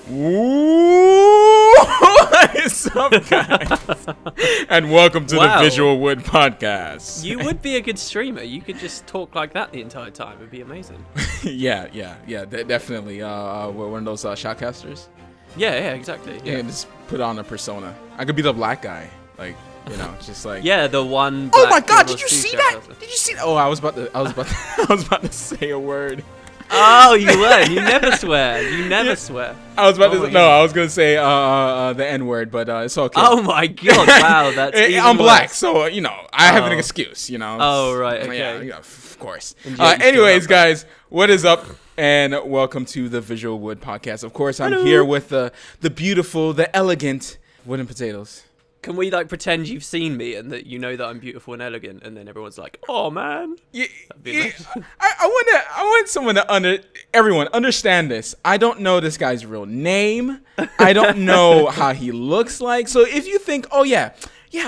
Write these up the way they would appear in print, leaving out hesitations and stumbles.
What is up, guys? And welcome to the VisualWood podcast. You would be a good streamer. You could just talk like that the entire time. It'd be amazing. Yeah, definitely. We're one of those shoutcasters. Yeah, exactly. Yeah, just put on a persona. I could be the black guy, like, you know, just like. Yeah, the one. Oh my God! Did you see that? Did you see that? Oh, I was about to say a word. Oh, you were. You never swear. You never swear. I was about to. No, I was gonna say the N word, but it's okay. Oh my God! Wow, that's. I'm black, so you know I have an excuse. You know. Oh right. Okay. Yeah, of course. Anyways, guys, what is up? And welcome to the VisualWood podcast. Of course, I'm here with the beautiful, the elegant Wooden Potatoes. Can we like pretend you've seen me and that you know that I'm beautiful and elegant, and then everyone's like, "Oh man." Yeah, I want someone to everyone understand this. I don't know this guy's real name. I don't know how he looks like. So if you think, "Oh yeah,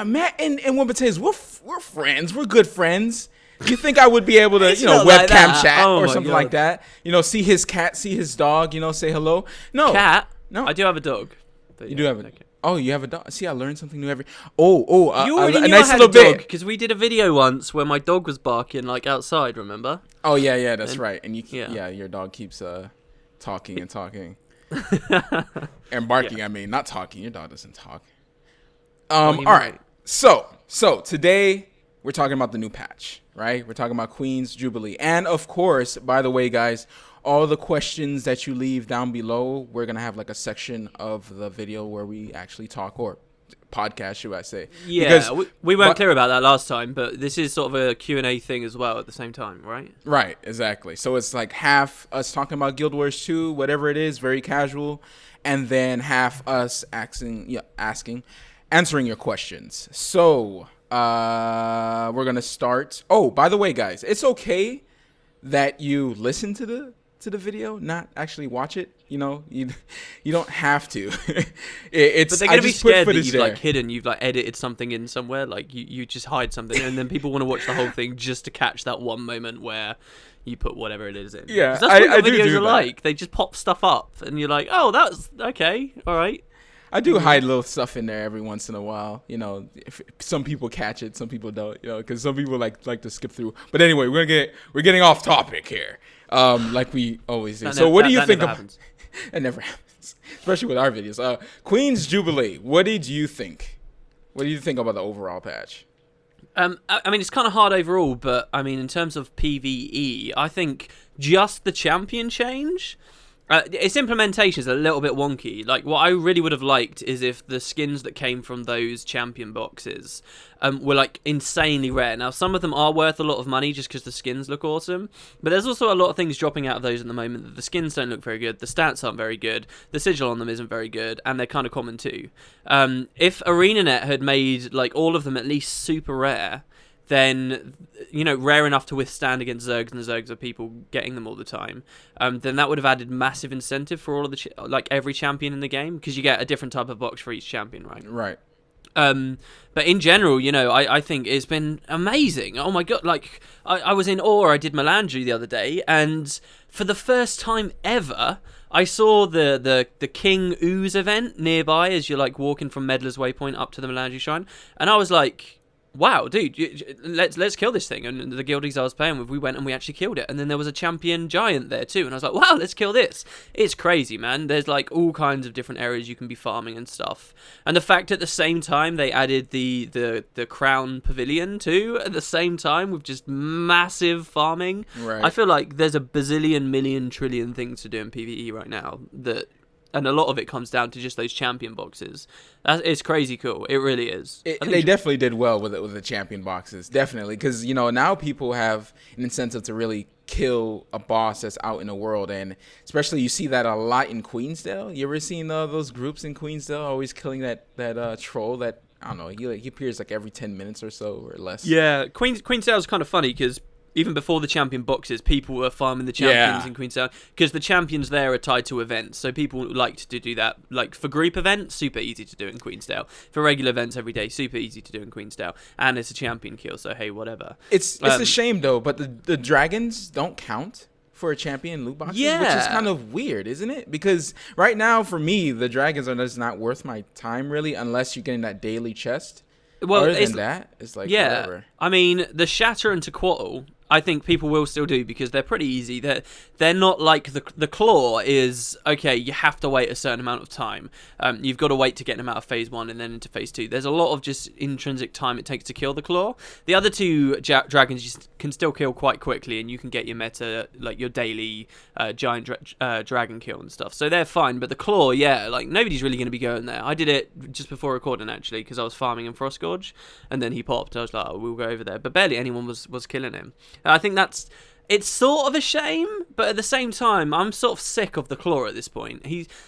Matt and Wooden Potatoes, we're friends. We're good friends." You think I would be able to, webcam like chat or something like God. that? See his cat, see his dog, say hello? No. Cat? No. I do have a dog. You do have a dog. Oh, you have a dog. See, I learned something new every. You already knew nice I had little a dog bit because we did a video once where my dog was barking like outside. Remember? Oh yeah, that's right. And your dog keeps talking and talking and barking. Yeah. I mean, not talking. Your dog doesn't talk. All right. So today we're talking about the new patch, right? We're talking about Queen's Jubilee, and of course, by the way, guys. All the questions that you leave down below, we're going to have like a section of the video where we actually talk, or podcast, should I say. Yeah, because, we weren't clear about that last time, but this is sort of a Q&A thing as well at the same time, right? Right, exactly. So it's like half us talking about Guild Wars 2, whatever it is, very casual, and then half us answering your questions. So we're going to start. Oh, by the way, guys, it's okay that you listen to the video, not actually watch it. You don't have to. But they're gonna be scared that you've like hidden, you've like edited something in somewhere, like you just hide something, and then people want to watch the whole thing just to catch that one moment where you put whatever it is in. Yeah, that's what videos are like. They just pop stuff up, and you're like, oh, that's okay, all right. I do hide little stuff in there every once in a while. If some people catch it, some people don't. Because some people like to skip through. But anyway, we're getting off topic here, like we always do. So what do you think? It never happens, especially with our videos. Queen's Jubilee. What did you think? What do you think about the overall patch? I mean, it's kind of hard overall, but I mean, in terms of PvE, I think just the champion change. Its implementation is a little bit wonky. Like, what I really would have liked is if the skins that came from those champion boxes were, like, insanely rare. Now, some of them are worth a lot of money just because the skins look awesome. But there's also a lot of things dropping out of those at the moment that the skins don't look very good, the stats aren't very good, the sigil on them isn't very good, and they're kind of common too. If ArenaNet had made, like, all of them at least super rare, then, rare enough to withstand against Zergs, and the Zergs are people getting them all the time, then that would have added massive incentive for all of the every champion in the game, because you get a different type of box for each champion, right? Right. But in general, I think it's been amazing. Oh my God, like, I was in awe. I did Melandry the other day, and for the first time ever, I saw the King Ooze event nearby as you're, like, walking from Meddler's Waypoint up to the Melandry Shrine, and I was like, wow, dude, let's kill this thing. And the guildies I was playing with, we went and we actually killed it. And then there was a champion giant there too. And I was like, wow, let's kill this. It's crazy, man. There's like all kinds of different areas you can be farming and stuff. And the fact at the same time they added the Crown Pavilion too at the same time with just massive farming. Right. I feel like there's a bazillion, million, trillion things to do in PvE right now and a lot of it comes down to just those champion boxes. It's crazy cool. It really is. They definitely did well with the champion boxes. Definitely. Because, now people have an incentive to really kill a boss that's out in the world. And especially you see that a lot in Queensdale. You ever seen those groups in Queensdale always killing that troll that, I don't know, he appears like every 10 minutes or so or less. Yeah. Queensdale's kind of funny because even before the champion boxes, people were farming the champions in Queenstown because the champions there are tied to events. So people liked to do that. Like for group events, super easy to do in Queenstown. For regular events every day, super easy to do in Queenstown. And it's a champion kill, so hey, whatever. It's a shame though, but the dragons don't count for a champion loot boxes, Yeah. which is kind of weird, isn't it? Because right now, for me, the dragons are just not worth my time, really, unless you're getting that daily chest. Well, other than that, it's like, whatever. I mean, the Shatter and Tequatl, I think people will still do because they're pretty easy. They're not like the Claw is, okay, you have to wait a certain amount of time. You've got to wait to get them out of phase 1 and then into phase 2. There's a lot of just intrinsic time it takes to kill the Claw. The other two dragons you can still kill quite quickly, and you can get your meta, like your daily giant dragon kill and stuff. So they're fine, but the Claw, yeah, like nobody's really going to be going there. I did it just before recording, actually, because I was farming in Frostgorge, and then he popped. I was like, oh, we'll go over there. But barely anyone was killing him. I think it's sort of a shame, but at the same time, I'm sort of sick of the Claw at this point.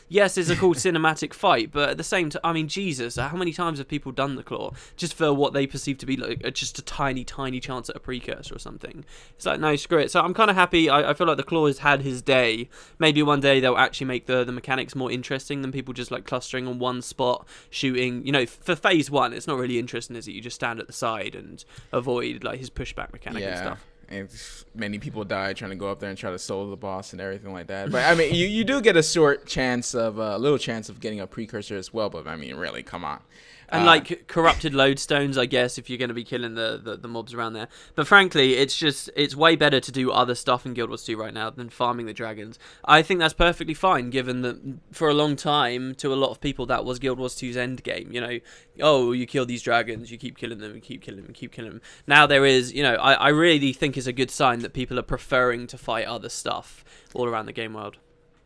Yes, it's a cool cinematic fight, but at the same time, I mean, Jesus, how many times have people done the Claw just for what they perceive to be like just a tiny, tiny chance at a precursor or something? It's like, no, screw it. So I'm kind of happy. I feel like the Claw has had his day. Maybe one day they'll actually make the mechanics more interesting than people just like clustering on one spot, shooting. You know, for phase 1, it's not really interesting, is it? You just stand at the side and avoid like his pushback mechanic and stuff. And many people die trying to go up there and try to solo the boss and everything like that. But I mean, you do get a little chance of getting a precursor as well. But I mean, really, come on. And like corrupted lodestones, I guess, if you're going to be killing the mobs around there. But frankly, it's way better to do other stuff in Guild Wars 2 right now than farming the dragons. I think that's perfectly fine, given that for a long time, to a lot of people, that was Guild Wars 2's end game. You know, oh, you kill these dragons, you keep killing them, and keep killing them, and keep killing them. Now there is, you know, I really think it's a good sign that people are preferring to fight other stuff all around the game world.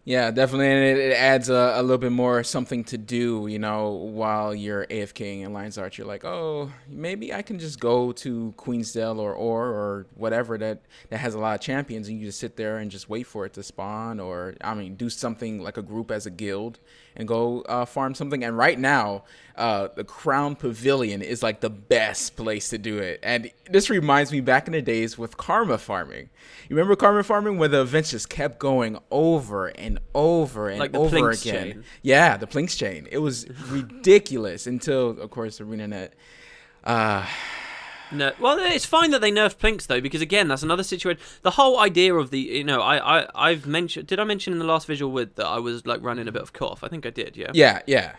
Yeah, definitely, and it adds a little bit more something to do, you know, while you're AFKing in Lion's Arch. You're like, oh, maybe I can just go to Queensdale or whatever that has a lot of champions, and you just sit there and just wait for it to spawn, or, I mean, do something like a group as a guild and go farm something. And right now, the Crown Pavilion is like the best place to do it. And this reminds me back in the days with karma farming. You remember karma farming, where the events just kept going over and over and like over Plinks again? chain. Yeah, the Plinks chain. It was ridiculous until, of course, ArenaNet. No, well, it's fine that they nerfed Plinks though, because again, that's another situation. The whole idea of the, you know, I've mentioned. Did I mention in the last VisualWood that I was like running a bit of cough? I think I did. Yeah. Yeah.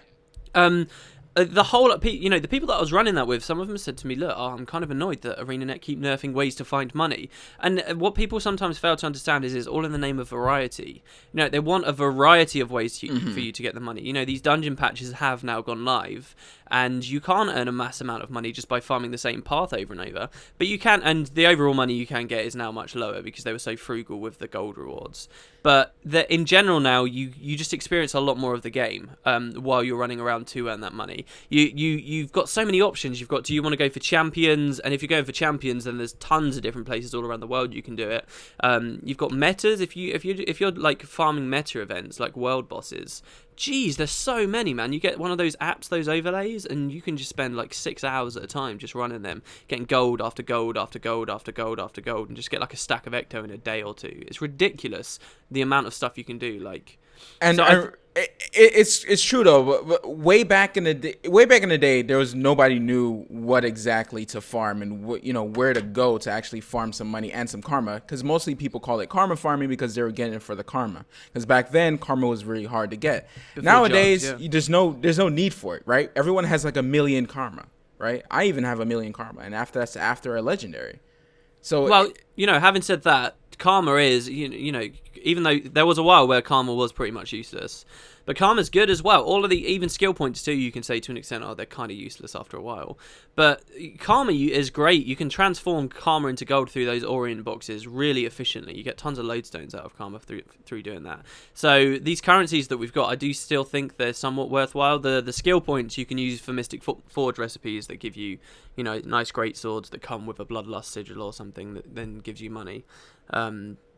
The whole, you know, the people that I was running that with, some of them said to me, look, I'm kind of annoyed that ArenaNet keep nerfing ways to find money. And what people sometimes fail to understand is all in the name of variety. You know, they want a variety of ways for you to get the money. You know, these dungeon patches have now gone live, and you can't earn a mass amount of money just by farming the same path over and over. But you can, and the overall money you can get is now much lower because they were so frugal with the gold rewards. But in general now, you just experience a lot more of the game while you're running around to earn that money. You've got so many options. You've got, do you want to go for champions? And if you're going for champions, then there's tons of different places all around the world you can do it. You've got metas. If you're like farming meta events like world bosses, geez, there's so many, man. You get one of those apps, those overlays, and you can just spend like 6 hours at a time just running them, getting gold after gold after gold after gold after gold, and just get like a stack of Ecto in a day or two. It's ridiculous the amount of stuff you can do. Like, and so it's true though. But way back in the day, there was nobody knew what exactly to farm and where to go to actually farm some money and some karma. Because mostly people call it karma farming because they were getting it for the karma. Because back then karma was really hard to get. Before Nowadays, jobs, yeah. there's no need for it, right? Everyone has like 1 million karma, right? I even have 1 million karma, and that's after a legendary. So well, having said that, karma is, even though there was a while where karma was pretty much useless, but karma's good as well. All of the even skill points too, you can say to an extent, they're kind of useless after a while. But karma is great. You can transform karma into gold through those Orient boxes really efficiently. You get tons of lodestones out of karma through doing that. So these currencies that we've got, I do still think they're somewhat worthwhile. The skill points you can use for Mystic Forge recipes that give you, nice great swords that come with a Bloodlust sigil or something that then gives you money.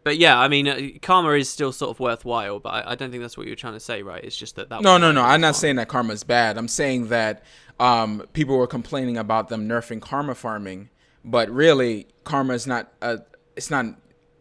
But yeah, I mean, karma is still sort of worthwhile, but I don't think that's what you're trying to say, right? It's just that No. I'm not saying that karma is bad. I'm saying that people were complaining about them nerfing karma farming, but really, karma is not it's not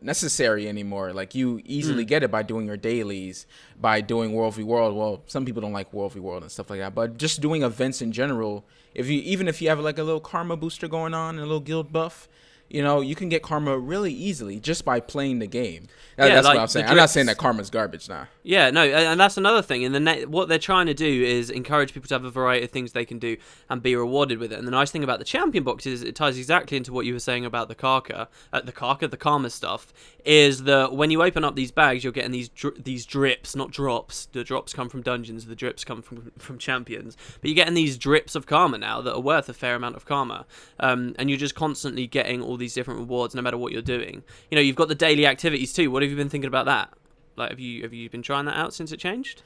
necessary anymore. Like, you easily get it by doing your dailies, by doing World v World. Well, some people don't like World v World and stuff like that, but just doing events in general. Even if you have like a little karma booster going on and a little guild buff, you can get karma really easily just by playing the game. That's what I'm saying. I'm not saying that karma's garbage now. Yeah, no, and that's another thing. And what they're trying to do is encourage people to have a variety of things they can do and be rewarded with it. And the nice thing about the champion box is it ties exactly into what you were saying about the karma stuff, is that when you open up these bags, you're getting these drips, not drops. The drops come from dungeons, the drips come from champions. But you're getting these drips of karma now that are worth a fair amount of karma. And you're just constantly getting all these different rewards no matter what you're doing. You've got the daily activities too. What have you been thinking about that? Like, have you been trying that out since it changed?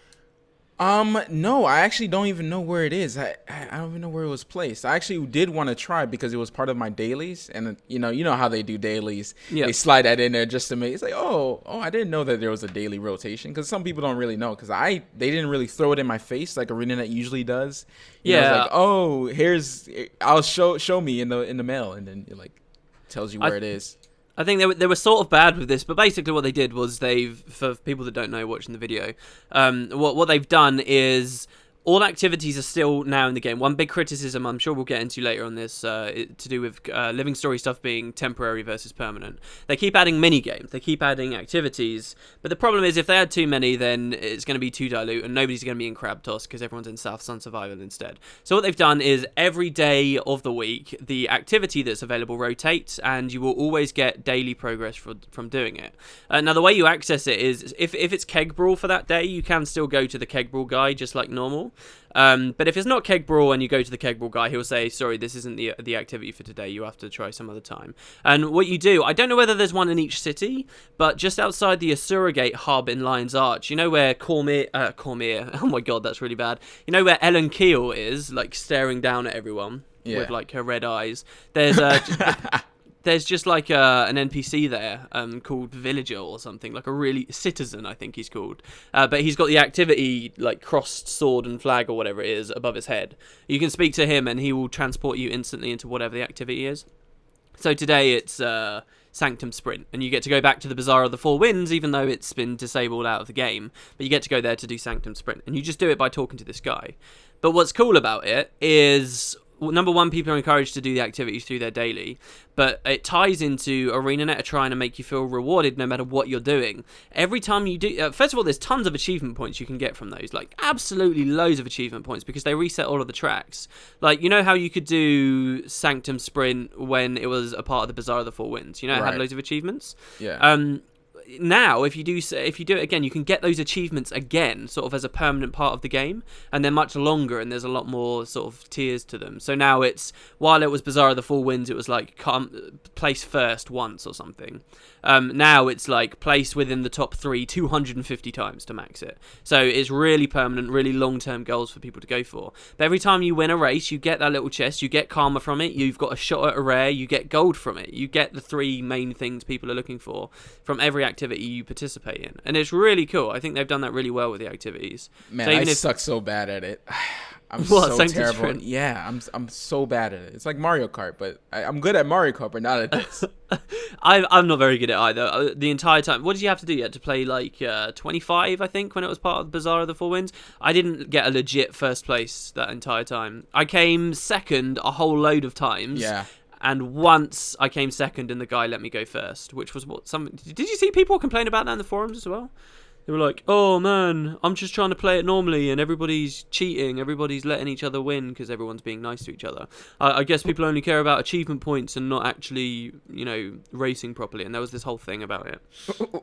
No, I actually don't even know where it is. I don't even know where it was placed. I actually did want to try because it was part of my dailies, and you know how they do dailies. Yep. They slide that in there just to make it's like, oh, I didn't know that there was a daily rotation, because some people don't really know, because they didn't really throw it in my face like ArenaNet usually does. It's like, oh, I'll show me in the mail, and then it like tells you where it is. I think they were sort of bad with this, but basically what they did was for people that don't know watching the video, what they've done is all activities are still now in the game. One big criticism I'm sure we'll get into later on this to do with living story stuff being temporary versus permanent. They keep adding mini games, they keep adding activities, but the problem is if they add too many, then it's going to be too dilute and nobody's going to be in Crab Toss because everyone's in South Sun Survival instead. So what they've done is every day of the week, the activity that's available rotates, and you will always get daily progress from doing it. Now the way you access it is if it's Keg Brawl for that day, you can still go to the Keg Brawl guy just like normal. But if it's not Keg Brawl and you go to the Keg Brawl guy, he'll say, sorry, this isn't the activity for today, you have to try some other time. And what you do, I don't know whether there's one in each city, but just outside the Asura Gate hub in Lion's Arch, you know where Cormier, oh my god, that's really bad, you know where Ellen Keel is, like staring down at everyone with like her red eyes, there's just like an NPC there called Villager or something, like a really citizen, I think he's called. But he's got the activity like crossed sword and flag or whatever it is above his head. You can speak to him and he will transport you instantly into whatever the activity is. So today it's Sanctum Sprint, and you get to go back to the Bazaar of the Four Winds, even though it's been disabled out of the game. But you get to go there to do Sanctum Sprint, and you just do it by talking to this guy. But what's cool about it is, well, number one, people are encouraged to do the activities through their daily, but it ties into ArenaNet trying to make you feel rewarded no matter what you're doing. Every time you do, first of all, there's tons of achievement points you can get from those, like absolutely loads of achievement points, because they reset all of the tracks. Like, you know how you could do Sanctum Sprint when it was a part of the Bazaar of the Four Winds? You know, it had loads of achievements? Yeah. Now, if you do it again, you can get those achievements again, sort of as a permanent part of the game, and they're much longer, and there's a lot more sort of tiers to them. So now it's, while it was Bazaar of the Four Winds, it was like place first once or something. Now it's like place within the top 3 250 times to max it. So it's really permanent, really long-term goals for people to go for. But every time you win a race, you get that little chest, you get karma from it, you've got a shot at a rare, you get gold from it. You get the 3 main things people are looking for from every activity you participate in, and it's really cool. I think they've done that really well with the activities. Man, so I suck so bad at it. I'm so terrible. Sprint? Yeah, I'm so bad at it. It's like Mario Kart, but I'm good at Mario Kart, but not at this. I'm not very good at either. The entire time, what did you have to do? You had to play like 25, I think, when it was part of the Bazaar of the Four Winds. I didn't get a legit first place that entire time. I came second a whole load of times. Yeah. And once I came second and the guy let me go first, which was what some... Did you see people complain about that in the forums as well? They were like, oh man, I'm just trying to play it normally and everybody's cheating, everybody's letting each other win because everyone's being nice to each other. I guess people only care about achievement points and not actually, racing properly. And there was this whole thing about it.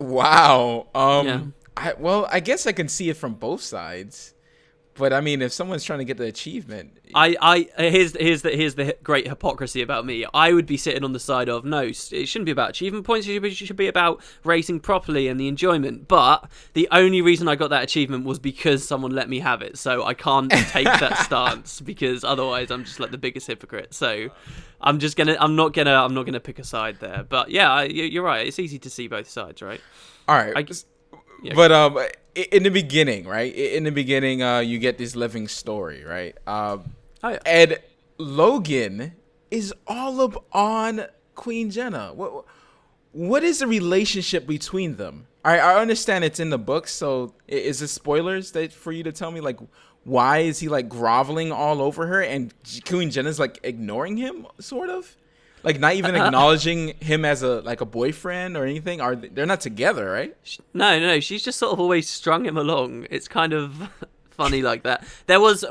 Wow. Yeah. I guess I can see it from both sides. But I mean, if someone's trying to get the achievement, here's the great hypocrisy about me. I would be sitting on the side of, no, it shouldn't be about achievement points. It should be about racing properly and the enjoyment. But the only reason I got that achievement was because someone let me have it. So I can't take that stance because otherwise I'm just like the biggest hypocrite. So I'm not gonna pick a side there. But yeah, you're right. It's easy to see both sides, right? All right. Yeah. But in the beginning, right? You get this living story, right? Yeah. And Logan is all up on Queen Jenna. What is the relationship between them? I understand it's in the books, so is it spoilers for you to tell me, like, why is he like groveling all over her and Queen Jenna's like ignoring him, sort of? Like, not even acknowledging him as a boyfriend or anything? They're not together, right? No. She's just sort of always strung him along. It's kind of funny like that. There was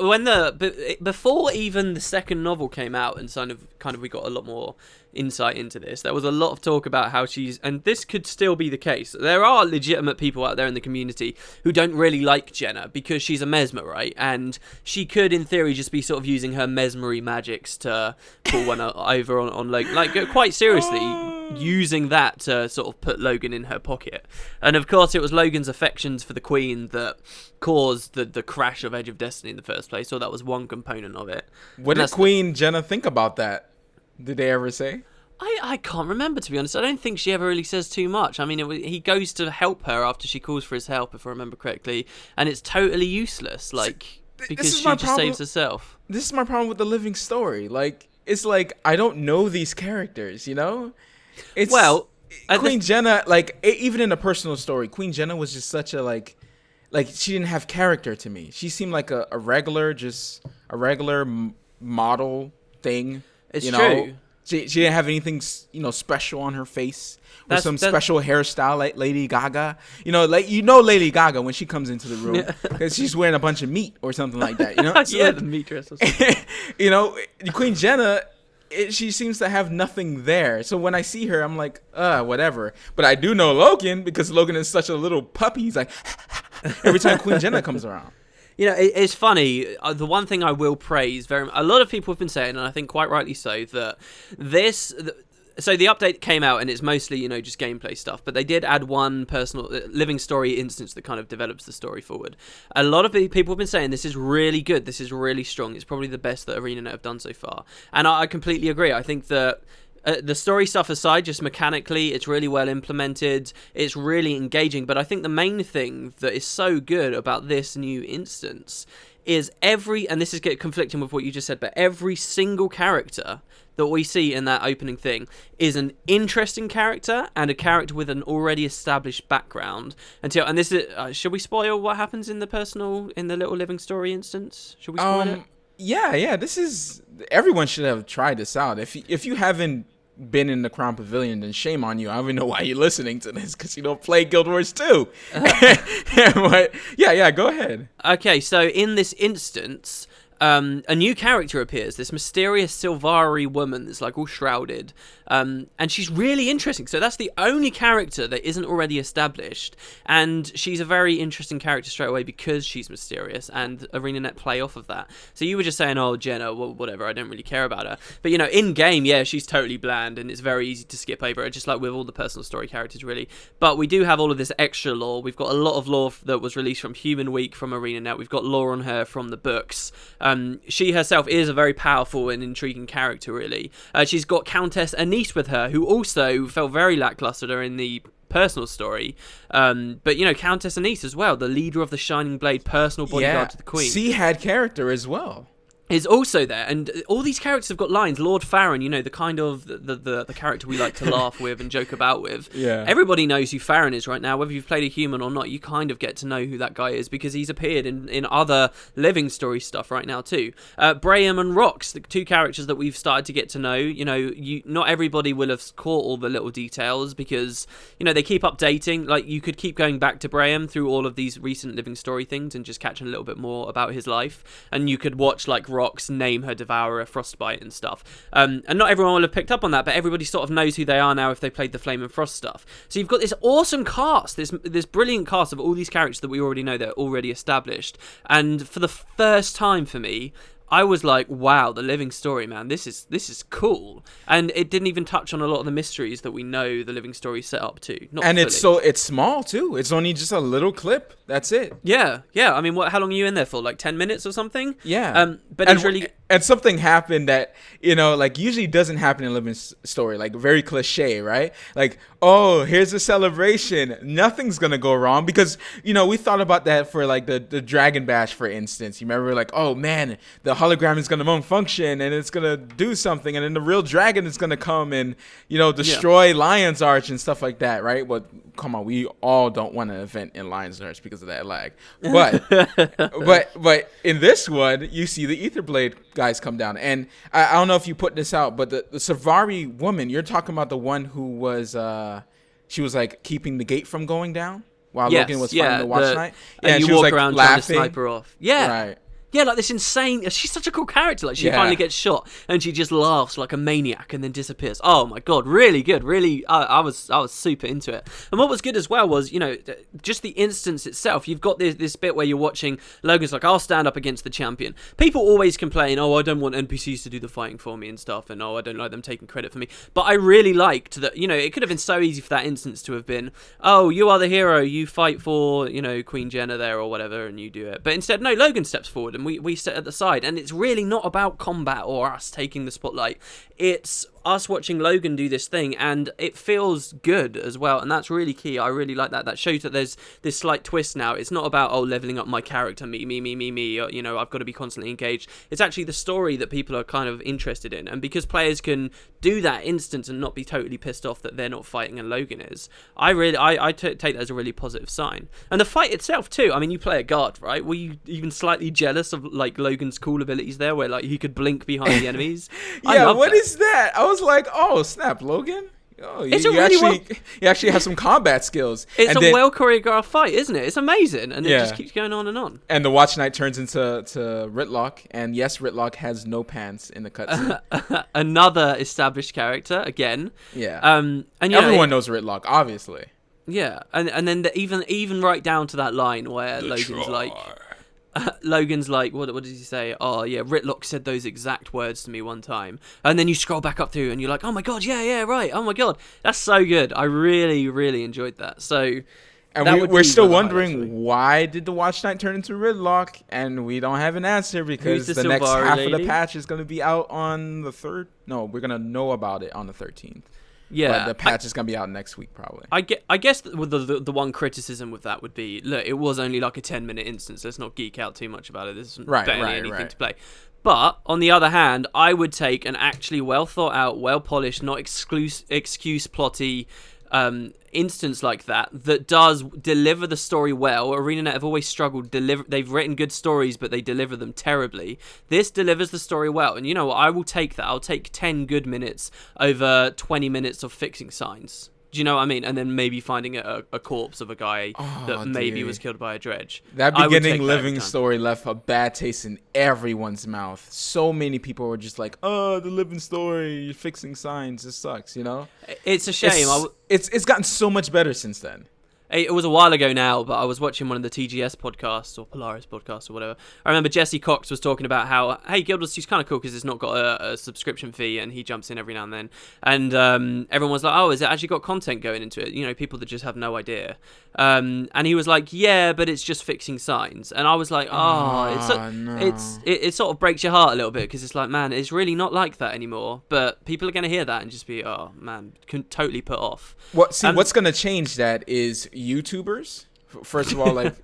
before even the second novel came out, and kind of we got a lot more insight into this. There was a lot of talk about how and this could still be the case. There are legitimate people out there in the community who don't really like Jenna because she's a mesmerite, and she could, in theory, just be sort of using her mesmery magics to pull one over on Logan. Like, quite seriously, using that to sort of put Logan in her pocket. And of course, it was Logan's affections for the Queen that caused the crash of Edge of Destiny in the first place. So that was one component of it. What did Queen Jenna think about that? Did they ever say? I can't remember, to be honest. I don't think she ever really says too much. I mean, he goes to help her after she calls for his help, if I remember correctly, and it's totally useless, because she just saves herself. This is my problem with the living story. Like, it's like, I don't know these characters, you know? Queen Jenna, even in a personal story, Queen Jenna was just such a, she didn't have character to me. She seemed like a regular model thing. It's true. She didn't have anything, special on her face with some special hairstyle like Lady Gaga. Lady Gaga when she comes into the room because she's wearing a bunch of meat or something like that. So the meat dress. Queen Jenna, she seems to have nothing there. So when I see her, I'm like, whatever. But I do know Logan because Logan is such a little puppy. He's like, every time Queen Jenna comes around. It's funny. The one thing I will praise a lot of people have been saying, and I think quite rightly so, that so the update came out and it's mostly, just gameplay stuff, but they did add one personal living story instance that kind of develops the story forward. A lot of people have been saying this is really good. This is really strong. It's probably the best that ArenaNet have done so far. And I completely agree. I think that the story stuff aside, just mechanically, it's really well implemented. It's really engaging. But I think the main thing that is so good about this new instance is and this is conflicting with what you just said, but every single character that we see in that opening thing is an interesting character and a character with an already established background. And this is, should we spoil what happens in the little living story instance? Should we spoil it? Yeah. This is, everyone should have tried this out. If you haven't been in the Crown Pavilion, then shame on you. I don't even know why you're listening to this, because you don't play Guild Wars 2. But yeah, go ahead. Okay, so in this instance, a new character appears, this mysterious Silvari woman that's all shrouded, and she's really interesting. So that's the only character that isn't already established, and she's a very interesting character straight away because she's mysterious, and ArenaNet play off of that. So you were just saying, oh, Jenna, well, whatever, I don't really care about her. But in game, yeah, she's totally bland and it's very easy to skip over her, just like with all the personal story characters, really. But we do have all of this extra lore. We've got a lot of lore that was released from Human Week from ArenaNet. We've got lore on her from the books. She herself is a very powerful and intriguing character, really. She's got Countess Anise with her, who also felt very lackluster in the personal story. But, Countess Anise as well, the leader of the Shining Blade, personal bodyguard to the Queen. She had character as well. Is also there, and all these characters have got lines. Lord Farron, the kind of the character we like to laugh with and joke about with. Yeah. Everybody knows who Farron is right now, whether you've played a human or not. You kind of get to know who that guy is because he's appeared in other living story stuff right now too. Braham and Rox, the two characters that we've started to get to know. Not everybody will have caught all the little details because they keep updating. Like, you could keep going back to Braham through all of these recent living story things and just catching a little bit more about his life, and you could watch Rox name her devourer Frostbite and stuff, and not everyone will have picked up on that, but everybody sort of knows who they are now if they played the Flame and Frost stuff. So you've got this awesome cast, this brilliant cast of all these characters that we already know, that are already established, and for the first time for me, I was like, wow, the living story, man, this is cool. And it didn't even touch on a lot of the mysteries that we know the living story set up to. It's small too. It's only just a little clip. That's it. Yeah. I mean, how long are you in there for? 10 minutes or something? Yeah. But it's really... And something happened that, usually doesn't happen in living story, very cliche, right? Oh, here's a celebration. Nothing's going to go wrong because, we thought about that for the Dragon Bash, for instance. You remember oh man, the the hologram is going to malfunction and it's going to do something, and then the real dragon is going to come and, you know, destroy Lion's Arch and stuff like that, right? Well, come on, we all don't want an event in Lion's Arch because of that lag. But but in this one, you see the Etherblade guys come down. And I don't know if you put this out, but the Savari woman, you're talking about the one who was, she was like keeping the gate from going down while Logan was fighting the Watch Knight. And you she walk was like around laughing. trying to snipe her off. Yeah. Right. Yeah, like this insane. She's such a cool character. Like she finally gets shot and she just laughs like a maniac and then disappears. Oh my god, really good. Really, I was super into it. And what was good as well was, you know, just the instance itself. You've got this bit where you're watching Logan's like, I'll stand up against the champion. People always complain, oh, I don't want NPCs to do the fighting for me and stuff, and oh, I don't like them taking credit for me. But I really liked that. You know, it could have been so easy for that instance to have been, oh, you are the hero, you fight for, you know, Queen Jenna there or whatever, and you do it. But instead, no, Logan steps forward and we sit at the side, and it's really not about combat or us taking the spotlight. It's us watching Logan do this thing, and it feels good as well, and that's really key. I really like that. That shows that there's this slight twist now. It's not about, oh, leveling up my character, me, or, you know, I've got to be constantly engaged. It's actually the story that people are kind of interested in, and because players can do that instant and not be totally pissed off that they're not fighting and Logan is, I take that as a really positive sign. And the fight itself too, I mean, you play a guard, right? Were you even slightly jealous of like Logan's cool abilities there, where like he could blink behind the enemies? Yeah, what is that? I was like, oh snap, Logan. Oh, you actually have some combat skills. It's a well choreographed fight, isn't it? It's amazing, and it just keeps going on and on. And the Watch Knight turns into Ritlock, and yes, Ritlock has no pants in the cutscene. Another established character again. Yeah. And everyone knows Ritlock, obviously. Yeah, and then even right down to that line where Logan's like, what did he say? Oh yeah, Ritlock said those exact words to me one time. And then you scroll back up through and you're like, oh my god, yeah, right. Oh my god, that's so good. I really, really enjoyed that. So, and we're still wondering, why did the Watch Knight turn into Ritlock? And we don't have an answer because the next half of the patch is going to be out on the 3rd. No, we're going to know about it on the 13th. Yeah, but the patch is gonna be out next week probably. I guess the one criticism with that would be, look, it was only like a 10-minute instance. Let's not geek out too much about it. There's barely anything to play. But on the other hand, I would take an actually well thought out, well polished, not excuse plotty instance like that does deliver the story well. ArenaNet have always struggled. They've written good stories, but they deliver them terribly. This delivers the story well, and you know what? I will take that. I'll take 10 good minutes over 20 minutes of fixing signs. Do you know what I mean? And then maybe finding a corpse of a guy that maybe was killed by a dredge. That beginning living story left a bad taste in everyone's mouth. So many people were just like, oh, the living story, you're fixing signs, it sucks, you know? It's a shame. It's gotten so much better since then. It was a while ago now, but I was watching one of the TGS podcasts or Polaris podcasts or whatever. I remember Jesse Cox was talking about how, hey, Guild Wars 2's kind of cool because it's not got a subscription fee, and he jumps in every now and then. And everyone was like, oh, has it actually got content going into it? You know, people that just have no idea. And he was like, yeah, but it's just fixing signs. And I was like, it sort of breaks your heart a little bit because it's like, man, it's really not like that anymore. But people are going to hear that and just be, oh, man, totally put off. What's going to change that is YouTubers. First of all, like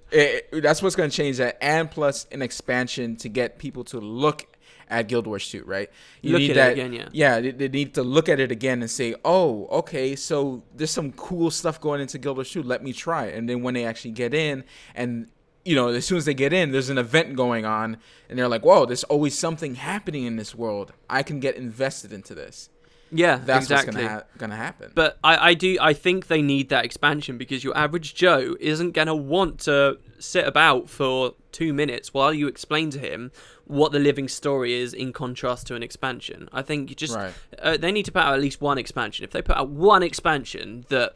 that's what's going to change that, and plus an expansion to get people to look at Guild Wars 2, right? You look at it again, yeah. They need to look at it again and say, oh, okay, so there's some cool stuff going into Guild Wars 2. Let me try it. And then when they actually get in, and you know, as soon as they get in, there's an event going on, and they're like, whoa, there's always something happening in this world. I can get invested into this. Yeah, that's exactly what's gonna happen. But I think they need that expansion because your average Joe isn't gonna want to sit about for 2 minutes while you explain to him what the living story is in contrast to an expansion. I think you just they need to put out at least one expansion. If they put out one expansion that,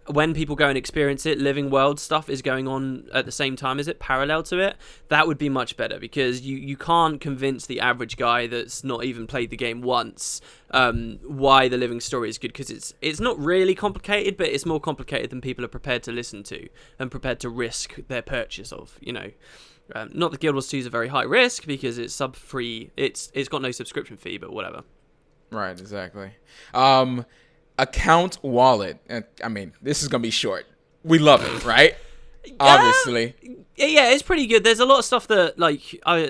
when people go and experience it, living world stuff is going on at the same time as it, parallel to it, that would be much better, because you can't convince the average guy that's not even played the game once why the living story is good, because it's not really complicated, but it's more complicated than people are prepared to listen to and prepared to risk their purchase of, you know. Not that Guild Wars 2 is a very high risk because it's sub-free, it's got no subscription fee, but whatever. Right, exactly. Account wallet. I mean, this is gonna be short. We love it, right? Obviously. Yeah, it's pretty good. There's a lot of stuff that, like,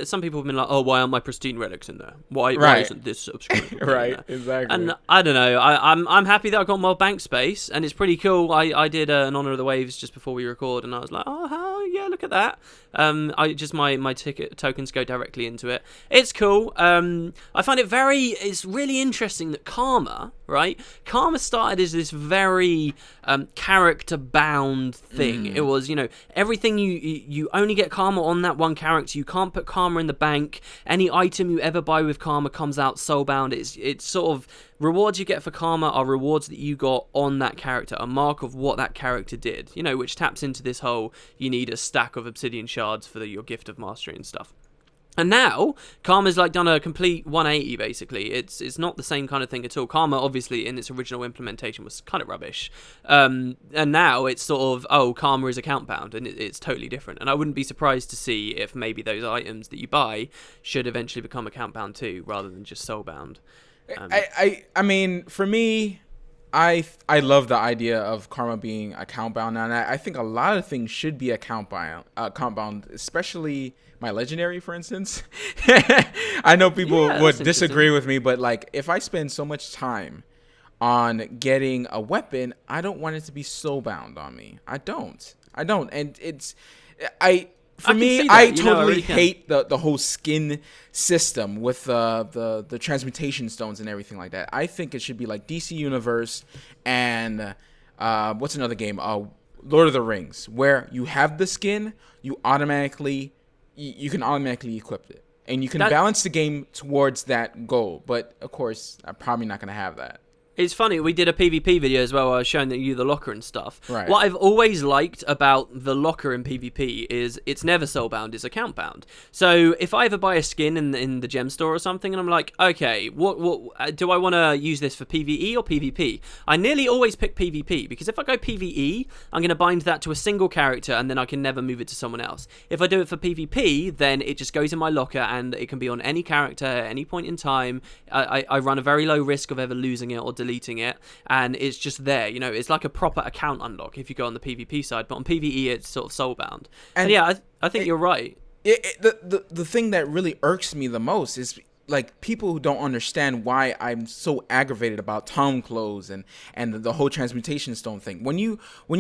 some people have been like, oh, why aren't my pristine relics in there? Why isn't this obscure? Right, exactly. And I don't know. I'm happy that I got more bank space, and it's pretty cool. I did an Honor of the Waves just before we record, and I was like, oh, yeah, look at that. My ticket tokens go directly into it. It's cool. I find it's really interesting that Karma, right? Karma started as this very character bound thing. It was, everything you only get Karma on that one character. You can't put Karma in the bank. Any item you ever buy with Karma comes out soulbound. It's sort of rewards you get for Karma are rewards that you got on that character, a mark of what that character did, which taps into this whole, you need a stack of obsidian shards for your gift of mastery and stuff. And now, Karma's like done a complete 180, basically. It's not the same kind of thing at all. Karma, obviously, in its original implementation was kind of rubbish. And now it's sort of, Karma is account bound, and it's totally different. And I wouldn't be surprised to see if maybe those items that you buy should eventually become account bound too, rather than just soul bound. I mean, for me, I love the idea of Karma being account bound, and I think a lot of things should be account bound, especially my legendary, for instance. I know people would disagree with me, but like, if I spend so much time on getting a weapon, I don't want it to be soul bound on me. I don't, and I totally hate the whole skin system with the transmutation stones and everything like that. I think it should be like DC Universe and what's another game? Lord of the Rings, where you have the skin, you can automatically equip it, and you can balance the game towards that goal. But of course, I'm probably not going to have that. It's funny, we did a PvP video as well where I was showing you the locker and stuff. Right. What I've always liked about the locker in PvP is it's never soulbound, it's account bound. So if I ever buy a skin in the gem store or something and I'm like, okay, what do I want to use this for PvE or PvP? I nearly always pick PvP, because if I go PvE, I'm going to bind that to a single character and then I can never move it to someone else. If I do it for PvP, then it just goes in my locker and it can be on any character at any point in time. I run a very low risk of ever losing it or deleting it, and it's just there. It's like a proper account unlock if you go on the PvP side, but on PvE it's sort of soulbound. And yeah, I think you're right. The thing that really irks me the most is like people who don't understand why I'm so aggravated about town clothes and the whole transmutation stone thing. When you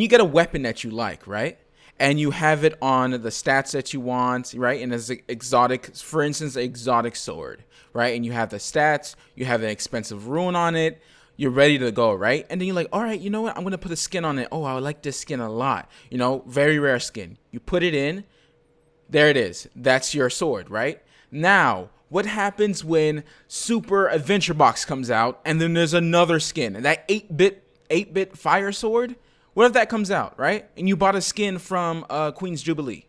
get a weapon that you like, right? And you have it on the stats that you want, right? And as exotic, for instance, an exotic sword, right? And you have the stats, you have an expensive rune on it, you're ready to go, right? And then you're like, all right, you know what? I'm going to put a skin on it. Oh, I like this skin a lot. Very rare skin. You put it in, there it is. That's your sword, right? Now, what happens when Super Adventure Box comes out and then there's another skin? And that 8-bit fire sword? What if that comes out, right? And you bought a skin from Queen's Jubilee,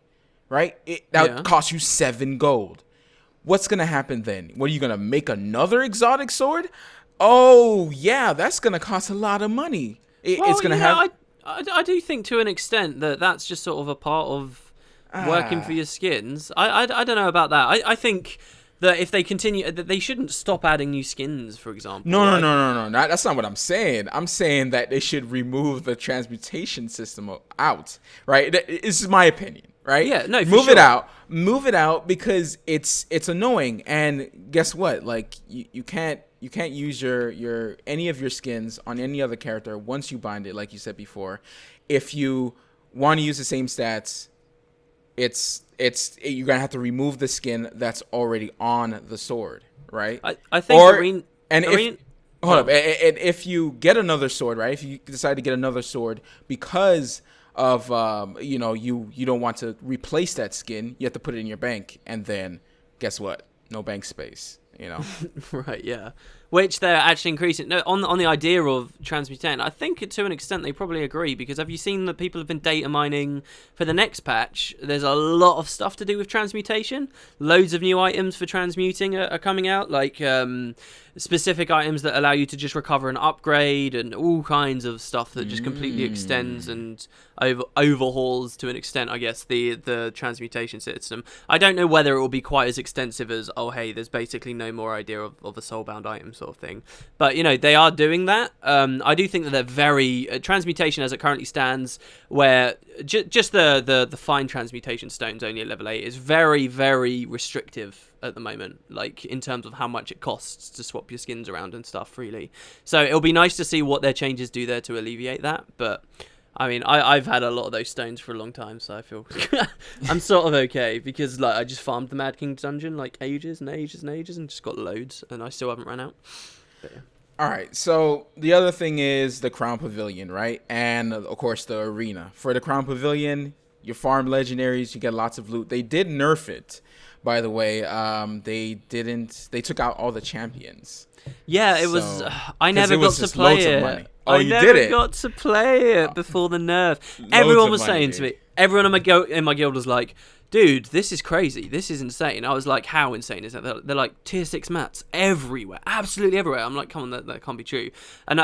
right? That costs you 7 gold. What's going to happen then? What, are you going to make another exotic sword? Oh, yeah, that's going to cost a lot of money. It's going to have... I do think to an extent that that's just sort of a part of working for your skins. I don't know about that. I think that if they continue, that they shouldn't stop adding new skins, for example. No. That's not what I'm saying. I'm saying that they should remove the transmutation system out, right? This is my opinion, right? Yeah, no, Move it out. Move it out because it's annoying. And guess what? Like you can't use your any of your skins on any other character once you bind it, like you said before. If you want to use the same stats, you're gonna have to remove the skin that's already on the sword, right? I think hold up, and if you get another sword, right? If you decide to get another sword because of you don't want to replace that skin, you have to put it in your bank, and then guess what? No bank space. Right, yeah. Which they're actually increasing. No, on the idea of transmutation, I think to an extent they probably agree, because have you seen that people have been data mining for the next patch? There's a lot of stuff to do with transmutation. Loads of new items for transmuting are coming out, like specific items that allow you to just recover an upgrade and all kinds of stuff that just completely extends and overhauls to an extent, I guess, the transmutation system. I don't know whether it will be quite as extensive as, oh hey, there's basically no more idea of a soulbound item sort of thing. But, they are doing that. I do think that they're very... transmutation as it currently stands, where just the fine transmutation stones only at level 8 is very, very restrictive at the moment, like in terms of how much it costs to swap your skins around and stuff freely. So it'll be nice to see what their changes do there to alleviate that. But I mean, I've had a lot of those stones for a long time, so I feel I'm sort of okay, because like I just farmed the Mad King dungeon like ages and ages and ages and just got loads, and I still haven't run out. But, yeah. All right, so the other thing is the Crown Pavilion, right? And of course the arena. For the Crown Pavilion, you farm legendaries, you get lots of loot. They did nerf it, by the way. They took out all the champions. Yeah, it was. I never got to play it. Oh, you did it? I never got to play it before the nerf. Everyone was saying to me. Everyone in my guild was like, "Dude, this is crazy. This is insane." I was like, "How insane is that?" They're like tier 6 mats everywhere, absolutely everywhere. I'm like, "Come on, that can't be true." And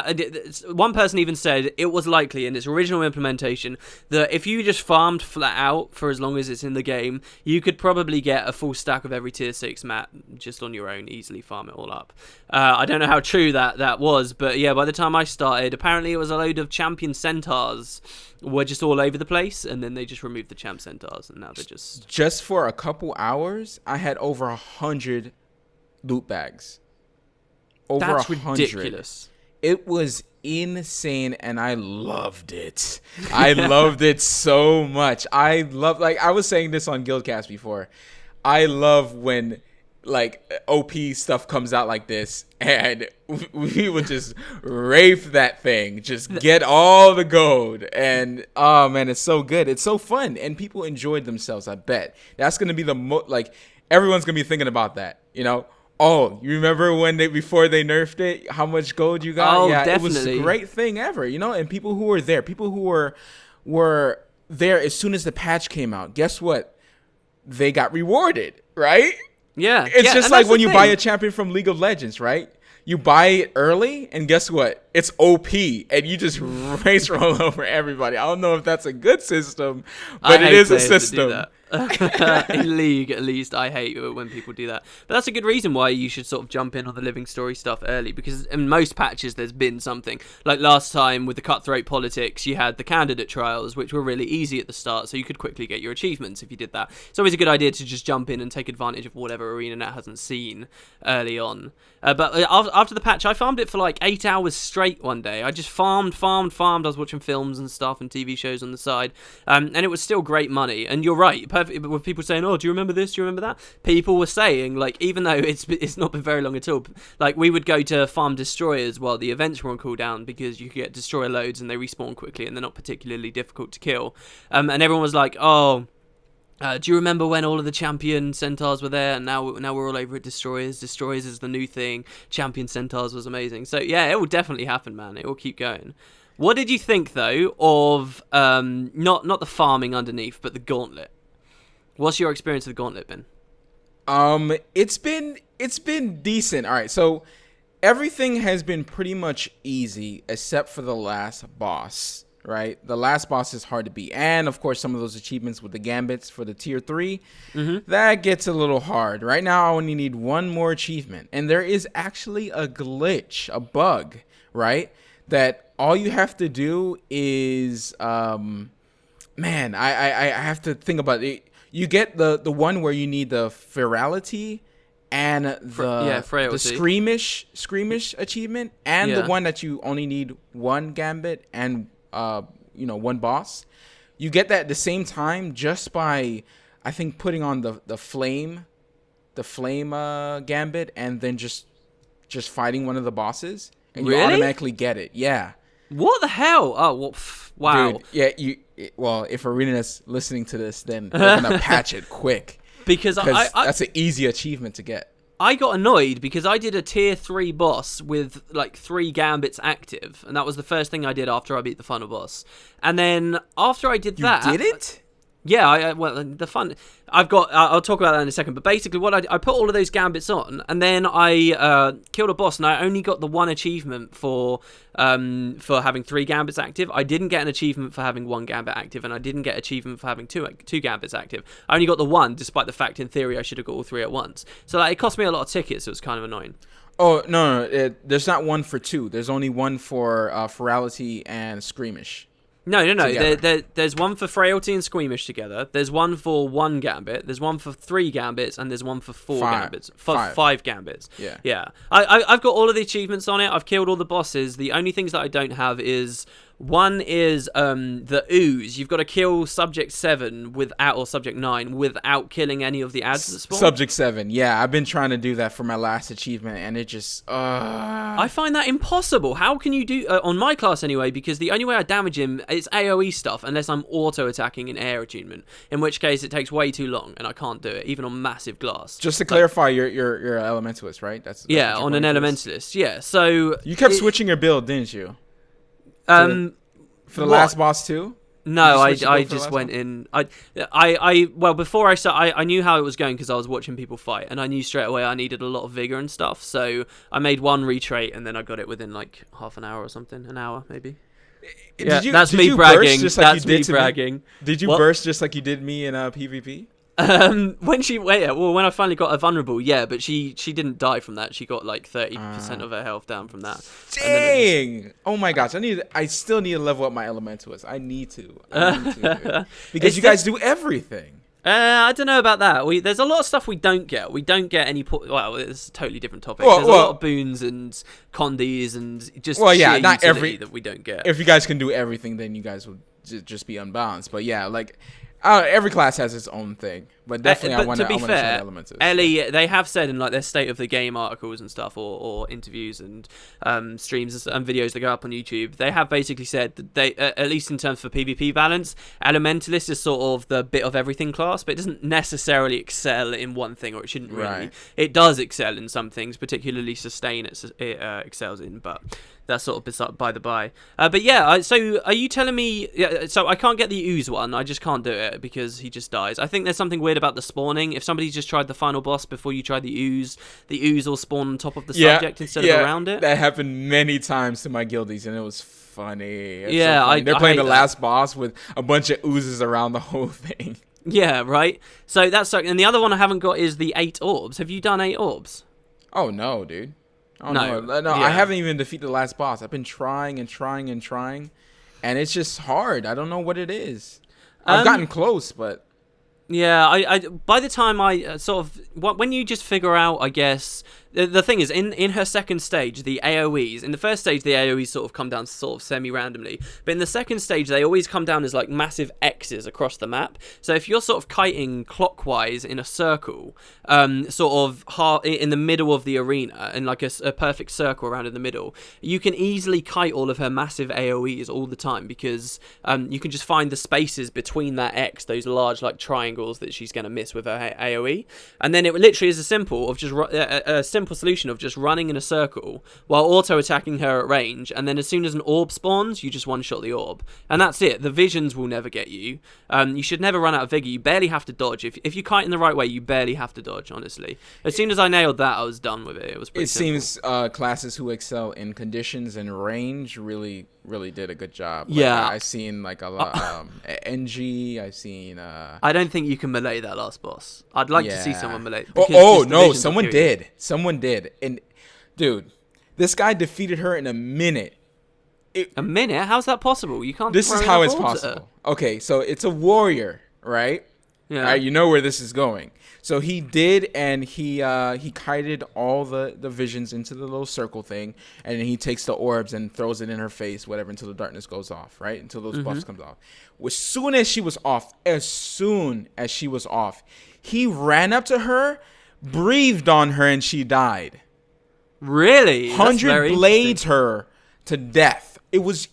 one person even said it was likely in its original implementation that if you just farmed flat out for as long as it's in the game, you could probably get a full stack of every tier 6 mat just on your own, easily farm it all up. I don't know how true that was, but yeah, by the time I started, apparently it was a load of champion centaurs were just all over the place, and then they just removed the champ centaurs, and now they're just for a couple hours, I had over 100 loot bags. That's ridiculous. It was insane, and I loved it. I loved it so much. Like I was saying this on Guildcast before. I love when like OP stuff comes out like this, and we would just rafe that thing, just get all the gold, and oh man, it's so good, it's so fun, and people enjoyed themselves. I bet that's gonna be the like everyone's gonna be thinking about that, Oh, you remember when before they nerfed it, how much gold you got? Oh, yeah, definitely. It was a great thing ever, and people who were there as soon as the patch came out, guess what? They got rewarded, right? Yeah. It's just like when you buy a champion from League of Legends, right? You buy it early, and guess what? It's OP, and you just race roll over everybody. I don't know if that's a good system, but it is a system. In League, at least, I hate when people do that. But that's a good reason why you should sort of jump in on the living story stuff early, because in most patches there's been something. Like last time with the cutthroat politics, you had the candidate trials, which were really easy at the start, so you could quickly get your achievements if you did that. It's always a good idea to just jump in and take advantage of whatever ArenaNet hasn't seen early on. But after the patch, I farmed it for like 8 hours straight one day. I just farmed. I was watching films and stuff and TV shows on the side, and it was still great money. And you're right, with people saying, "Oh, do you remember this? Do you remember that?" People were saying, like, even though it's not been very long at all, like we would go to farm destroyers while the events were on cooldown, because you could get destroyer loads and they respawn quickly and they're not particularly difficult to kill. And everyone was like, "Oh, do you remember when all of the champion centaurs were there, and now we're all over at destroyers? Destroyers is the new thing. Champion centaurs was amazing." So yeah, it will definitely happen, man. It will keep going. What did you think though of not the farming underneath, but the gauntlet? What's your experience of the gauntlet been? It's been decent. All right, so everything has been pretty much easy except for the last boss, right? The last boss is hard to beat, and of course some of those achievements with the gambits for the tier 3, that gets a little hard. Right now I only need one more achievement, and there is actually a glitch, a bug, right? That all you have to do is, man, I have to think about it. You get the one where you need the virality and the screamish achievement, and the one that you only need one gambit and one boss. You get that at the same time just by, I think, putting on the flame gambit, and then just fighting one of the bosses, and you automatically get it. Yeah. What the hell? Oh, well, wow. Dude, yeah, if ArenaNet's listening to this, then they're gonna patch it quick, because that's an easy achievement to get. I got annoyed because I did a tier 3 boss with like 3 gambits active, and that was the first thing I did after I beat the final boss. And then after I did that, you did it? Yeah, the fun. I'll talk about that in a second. But basically, what I put all of those gambits on, and then I killed a boss, and I only got the one achievement for having 3 gambits active. I didn't get an achievement for having 1 gambit active, and I didn't get achievement for having two gambits active. I only got the one, despite the fact in theory I should have got all 3 at once. So it cost me a lot of tickets. It was kind of annoying. Oh no, there's not one for 2. There's only one for Ferality and Screamish. No. There's one for Frailty and Squeamish together. There's one for 1 gambit. There's one for 3 gambits, and there's one for 4 gambits. For 5 gambits. Yeah. I've got all of the achievements on it. I've killed all the bosses. The only things that I don't have is one is the ooze. You've got to kill Subject 7 or Subject 9 without killing any of the ads that spawn. Subject 7. Yeah, I've been trying to do that for my last achievement, and it just. I find that impossible. How can you do on my class anyway? Because the only way I damage him is AOE stuff, unless I'm auto attacking in air attunement. In which case, it takes way too long, and I can't do it, even on massive glass. Just to clarify, you're elementalist, right? That's on an elementalist. Yeah. So you kept switching your build, didn't you? For the last boss too? No, I just went in. Well, before I started, I knew how it was going because I was watching people fight, and I knew straight away I needed a lot of vigor and stuff. So I made one retrait, and then I got it within like half an hour or something, an hour maybe. That's me bragging. That's me bragging. Did you burst just like you did me in PvP? When I finally got a vulnerable, but she didn't die from that. She got like 30% of her health down from that. Dang! Oh my gosh, I still need to level up my elementalist. I need to because you guys do everything. I don't know about that. There's a lot of stuff we don't get. We don't get any. Well, it's a totally different topic. There's a lot of boons and condis and just not every that we don't get. If you guys can do everything, then you guys will just be unbalanced. But yeah, like. Every class has its own thing, but definitely I want to show the elements of this. Ellie, they have said in like their state of the game articles and stuff, or interviews and streams and videos that go up on YouTube, they have basically said that they, at least in terms for PvP balance, Elementalist is sort of the bit of everything class, but it doesn't necessarily excel in one thing, or it shouldn't really. Right. It does excel in some things, particularly Sustain it excels in, but that's sort of by the by. But yeah, so are you telling me... Yeah, so I can't get the ooze one. I just can't do it because he just dies. I think there's something weird about the spawning. If somebody just tried the final boss before you tried the ooze will spawn on top of the subject instead of around it. That happened many times to my guildies, and it was funny. It's so funny. They're playing the last boss with a bunch of oozes around the whole thing. Yeah, right? So that's... And the other one I haven't got is the 8 orbs. Have you done 8 orbs? Oh, no, dude. No, I haven't even defeated the last boss. I've been trying, and it's just hard. I don't know what it is. I've gotten close, but yeah, I by the time I when you just figure out, I guess the thing is in her second stage, the AoEs. In the first stage, the AoEs sort of come down sort of semi-randomly, but in the second stage, they always come down as like massive X's across the map. So if you're sort of kiting clockwise in a circle, sort of in the middle of the arena, in like a perfect circle around in the middle, you can easily kite all of her massive AoEs all the time because you can just find the spaces between that X, those large like triangles that she's going to miss with her AoE, and then it literally is a simple solution of just running in a circle while auto attacking her at range, and then as soon as an orb spawns, you just one shot the orb, and that's it. The visions will never get you. You should never run out of vigor. You barely have to dodge. If you kite in the right way, you barely have to dodge, honestly. As soon as I nailed that, I was done with it. It was pretty simple. Seems classes who excel in conditions and range really did a good job. I've seen like a lot NG. I've seen I don't think you can melee that last boss. I'd like to see someone melee. No, someone did. And dude, this guy defeated her in a minute. A minute? How's that possible? You can't. This is how it's possible. Okay, so it's a warrior, right? Yeah. All right, you know where this is going. So he did, and he kited all the visions into the little circle thing, and then he takes the orbs and throws it in her face, whatever, until the darkness goes off, right? Until those buffs comes off. As soon as she was off, he ran up to her, breathed on her, and she died. Really? 100 blades her to death. It was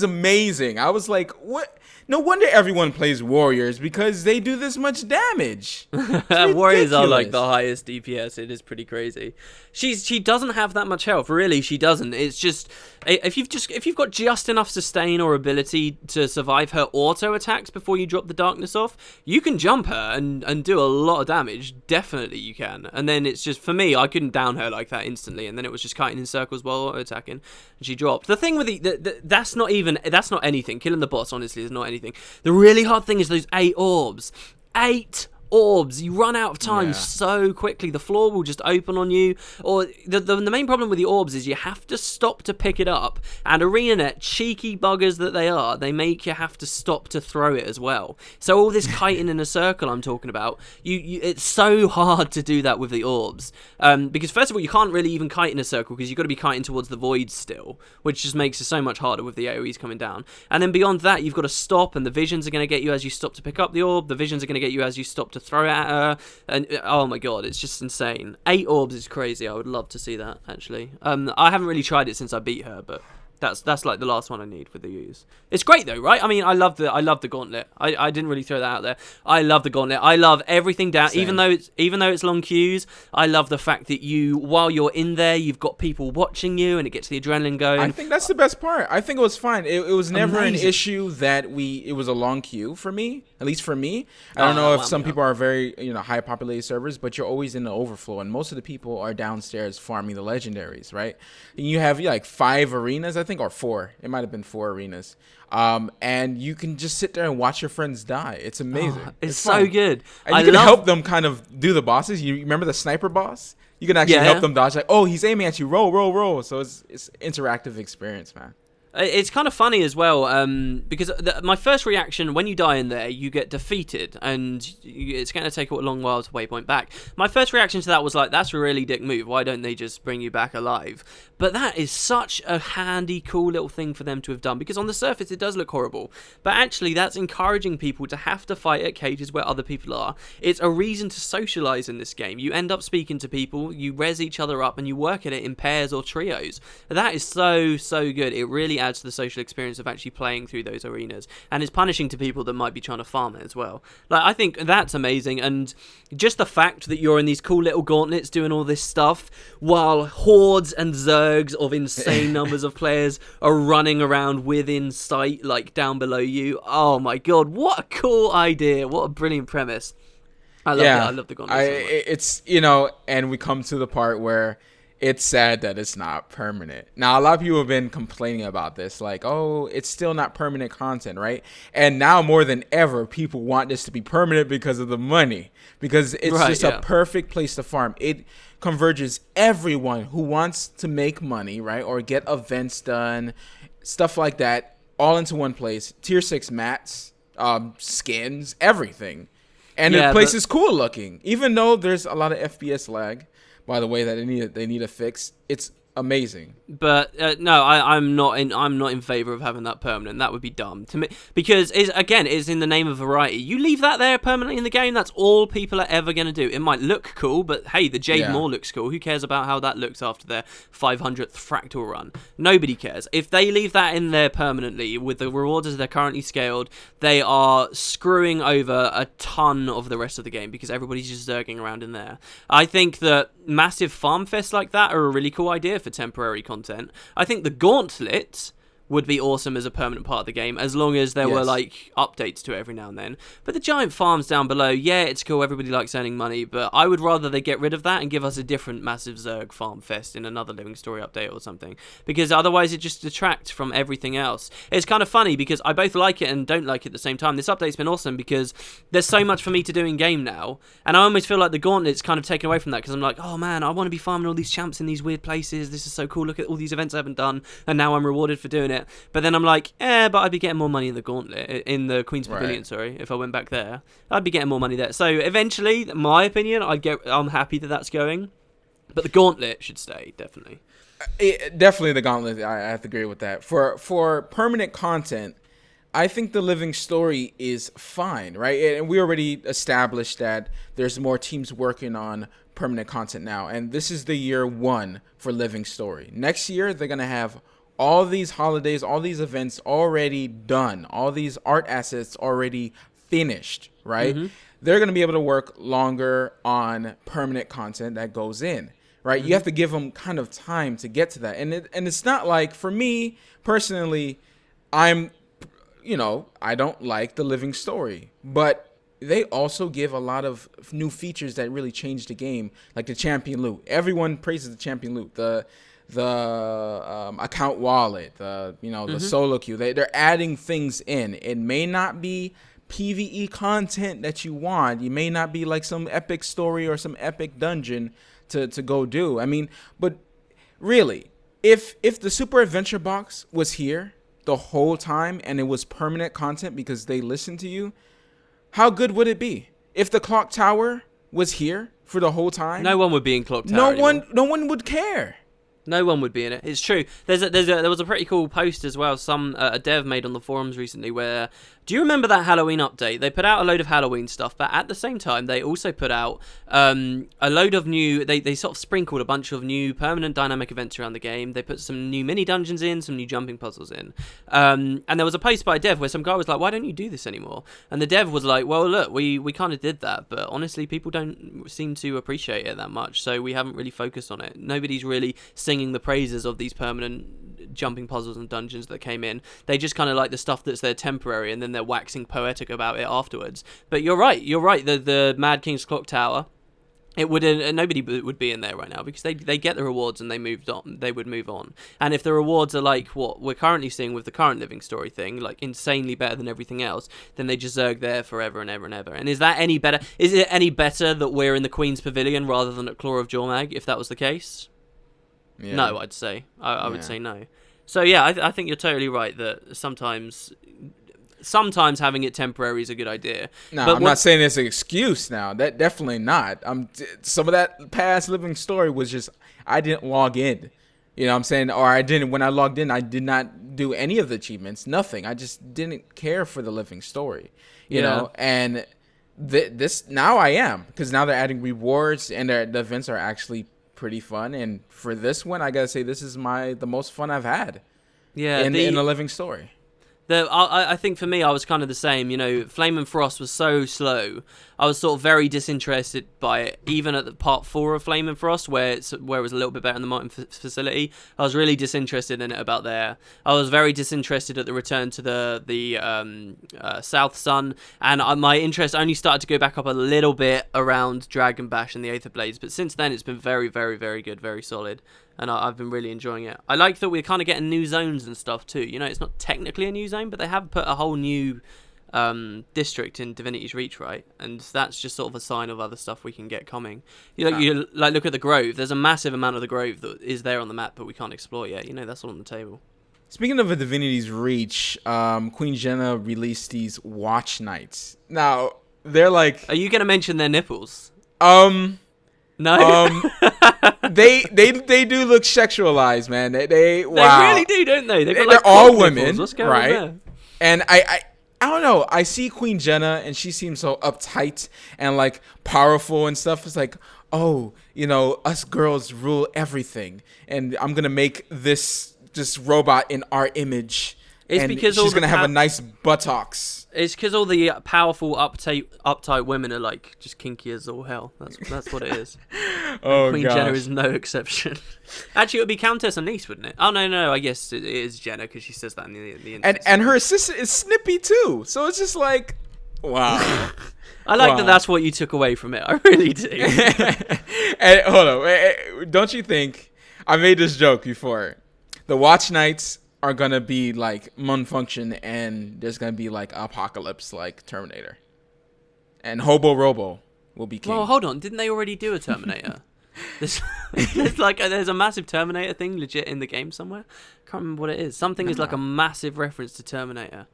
amazing. I was like, what? No wonder everyone plays warriors, because they do this much damage. Warriors are like the highest DPS. It is pretty crazy. She doesn't have that much health. Really, she doesn't. It's just if you've got just enough sustain or ability to survive her auto attacks before you drop the darkness off, you can jump her and do a lot of damage. Definitely you can. And then it's just, for me, I couldn't down her like that instantly, and then it was just kiting in circles while auto attacking, and she dropped. The thing with that's not anything. Killing the boss, honestly, is not anything. The really hard thing is those 8 orbs. 8 orbs. You run out of time so quickly. The floor will just open on you. Or the main problem with the orbs is you have to stop to pick it up. And ArenaNet, cheeky buggers that they are, they make you have to stop to throw it as well. So all this kiting in a circle I'm talking about, it's so hard to do that with the orbs. Because first of all, you can't really even kite in a circle because you've got to be kiting towards the void still, which just makes it so much harder with the AoEs coming down. And then beyond that, you've got to stop, and the visions are going to get you as you stop to pick up the orb. The visions are going to get you as you stop to throw it at her. And oh my god, it's just insane. 8 orbs is crazy. I would love to see that, actually. I haven't really tried it since I beat her, but that's like the last one I need with the use. It's great though, right? I mean, I love the gauntlet. I didn't really throw that out there. I love the gauntlet. I love everything down. Same. Even though it's long queues, I love the fact that while you're in there, you've got people watching you, and it gets the adrenaline going. I think that's the best part. I think it was fine. It was never an issue that it was a long queue for me. At least for me. I don't know if some people are very high populated servers, but you're always in the overflow, and most of the people are downstairs farming the legendaries, right? And you have like 5 arenas, I think, or 4. It might have been 4 arenas. And you can just sit there and watch your friends die. It's amazing. It's so good. And you can help them kind of do the bosses. You remember the sniper boss? You can actually help them dodge. Like, oh, he's aiming at you. Roll, roll, roll. So it's interactive experience, man. It's kind of funny as well, because my first reaction, when you die in there, you get defeated, and it's going to take a long while to waypoint back. My first reaction to that was like, that's a really dick move. Why don't they just bring you back alive? But that is such a handy, cool little thing for them to have done, because on the surface it does look horrible. But actually, that's encouraging people to have to fight at cages where other people are. It's a reason to socialize in this game. You end up speaking to people, you res each other up, and you work at it in pairs or trios. That is so, so good. It really adds to the social experience of actually playing through those arenas, and it's punishing to people that might be trying to farm it as well. Like, I think that's amazing, and just the fact that you're in these cool little gauntlets doing all this stuff while hordes and zergs of insane numbers of players are running around within sight, like down below you. Oh my god, what a cool idea. What a brilliant premise. I love it. I love the gauntlets so much. It's and we come to the part where it's sad that it's not permanent. Now, a lot of people have been complaining about this, like, oh, it's still not permanent content, right? And now more than ever, people want this to be permanent because of the money, because it's a perfect place to farm. It converges everyone who wants to make money, right, or get events done, stuff like that, all into one place. Tier 6 mats, skins, everything. And the place is cool looking, even though there's a lot of FPS lag. By the way, that they need a fix. It's amazing. But no, I'm not in favor of having that permanent. That would be dumb to me, because it's in the name of variety. You leave that there permanently in the game, that's all people are ever going to do. It might look cool, but hey, the Jade Maw looks cool. Who cares about how that looks after their 500th fractal run? Nobody cares. If they leave that in there permanently with the rewards as they're currently scaled, they are screwing over a ton of the rest of the game, because everybody's just zerging around in there. I think that massive farm fests like that are a really cool idea for temporary content. I think the gauntlet would be awesome as a permanent part of the game, as long as there were like updates to it every now and then. But the giant farms down below, it's cool, everybody likes earning money, but I would rather they get rid of that and give us a different massive Zerg farm fest in another Living Story update or something, because otherwise it just detracts from everything else. It's kind of funny because I both like it and don't like it at the same time. This update's been awesome because there's so much for me to do in game now, and I almost feel like the gauntlet's kind of taken away from that, because I'm like, oh man, I want to be farming all these champs in these weird places, this is so cool, look at all these events I haven't done, and now I'm rewarded for doing it. But then I'm like, but I'd be getting more money in the gauntlet, in the Queen's Pavilion, sorry, if I went back there. I'd be getting more money there. So eventually, in my opinion, I'm happy that that's going. But the gauntlet should stay, definitely. Definitely the gauntlet, I have to agree with that. For permanent content, I think the Living Story is fine, right? And we already established that there's more teams working on permanent content now. And this is the year 1 for Living Story. Next year, they're going to have all these holidays, all these events already done, all these art assets already finished, right? Mm-hmm. They're going to be able to work longer on permanent content that goes in, right? Mm-hmm. You have to give them kind of time to get to that. And it's not like, for me personally, I don't like the Living Story, but they also give a lot of new features that really change the game, like the champion loot. Everyone praises the champion loot, the account wallet, the solo queue. They're adding things in. It may not be PvE content that you want. You may not be like some epic story or some epic dungeon to go do. I mean, but really, if the Super Adventure Box was here the whole time and it was permanent content because they listened to you, how good would it be? If the Clock Tower was here for the whole time, no one would be in Clock Tower. No one would care. No one would be in it. It's true. There was a pretty cool post as well. A dev made on the forums recently where, do you remember that Halloween update? They put out a load of Halloween stuff, but at the same time, they also put out a load of new. They sort of sprinkled a bunch of new permanent dynamic events around the game. They put some new mini dungeons in, some new jumping puzzles in. And there was a post by a dev where some guy was like, "Why don't you do this anymore?" And the dev was like, "Well, look, we kind of did that, but honestly, people don't seem to appreciate it that much, so we haven't really focused on it. Nobody's really singing the praises of these permanent jumping puzzles and dungeons that came in. They just kind of like the stuff that's there temporary, and then they're waxing poetic about it afterwards." But you're right. The Mad King's Clock Tower, it would nobody would be in there right now because they get the rewards and they would move on. And if the rewards are like what we're currently seeing with the current Living Story thing, like insanely better than everything else, then they just zerg there forever and ever and ever. And is that any better? Is it any better that we're in the Queen's Pavilion rather than at Claw of Jormag? If that was the case. Yeah. No, I'd say. I would say no. So yeah, I think you're totally right that sometimes having it temporary is a good idea. No, but I'm not saying it's an excuse now. That definitely not. Some of that past Living Story was just I didn't log in. You know what I'm saying? Or when I logged in, I did not do any of the achievements. Nothing. I just didn't care for the Living Story. You know? And this now I am, because now they're adding rewards and the events are actually pretty fun. And for this one, I gotta say this is the most fun I've had. Yeah, in a Living Story. I think for me, I was kind of the same. You know, Flame and Frost was so slow. I was sort of very disinterested by it, even at the part 4 of Flame and Frost, where it was a little bit better in the Martin facility. I was really disinterested in it about there. I was very disinterested at the return to the South Sun, and my interest only started to go back up a little bit around Dragon Bash and the Aether Blades. But since then, it's been very, very, very good, very solid. And I've been really enjoying it. I like that we're kind of getting new zones and stuff too. You know, it's not technically a new zone, but they have put a whole new district in Divinity's Reach, right? And that's just sort of a sign of other stuff we can get coming. You look at the Grove. There's a massive amount of the Grove that is there on the map, but we can't explore yet. You know, that's all on the table. Speaking of a Divinity's Reach, Queen Jenna released these watch nights. Now, they're like... Are you going to mention their nipples? No. They do look sexualized, man. They really do, don't they? They're all women, right? And I don't know. I see Queen Jenna, and she seems so uptight and like powerful and stuff. It's like, oh, you know, us girls rule everything, and I'm gonna make this robot in our image. It's because she's gonna have a nice buttocks. It's because all the powerful, uptight women are like just kinky as all hell. That's what it is. Queen Jenna is no exception. Actually, it would be Countess Anise, wouldn't it? Oh no. I guess it is Jenna because she says that in the and her assistant is Snippy too. So it's just like, wow. I like that. That's what you took away from it. I really do. And hold on, don't you think? I made this joke before. The watch nights are gonna be like Function, and there's gonna be like apocalypse like Terminator, and Hobo Robo will be king. Well, hold on, didn't they already do a Terminator? there's a massive Terminator thing legit in the game somewhere. Can't remember what it is. Something is like a massive reference to Terminator.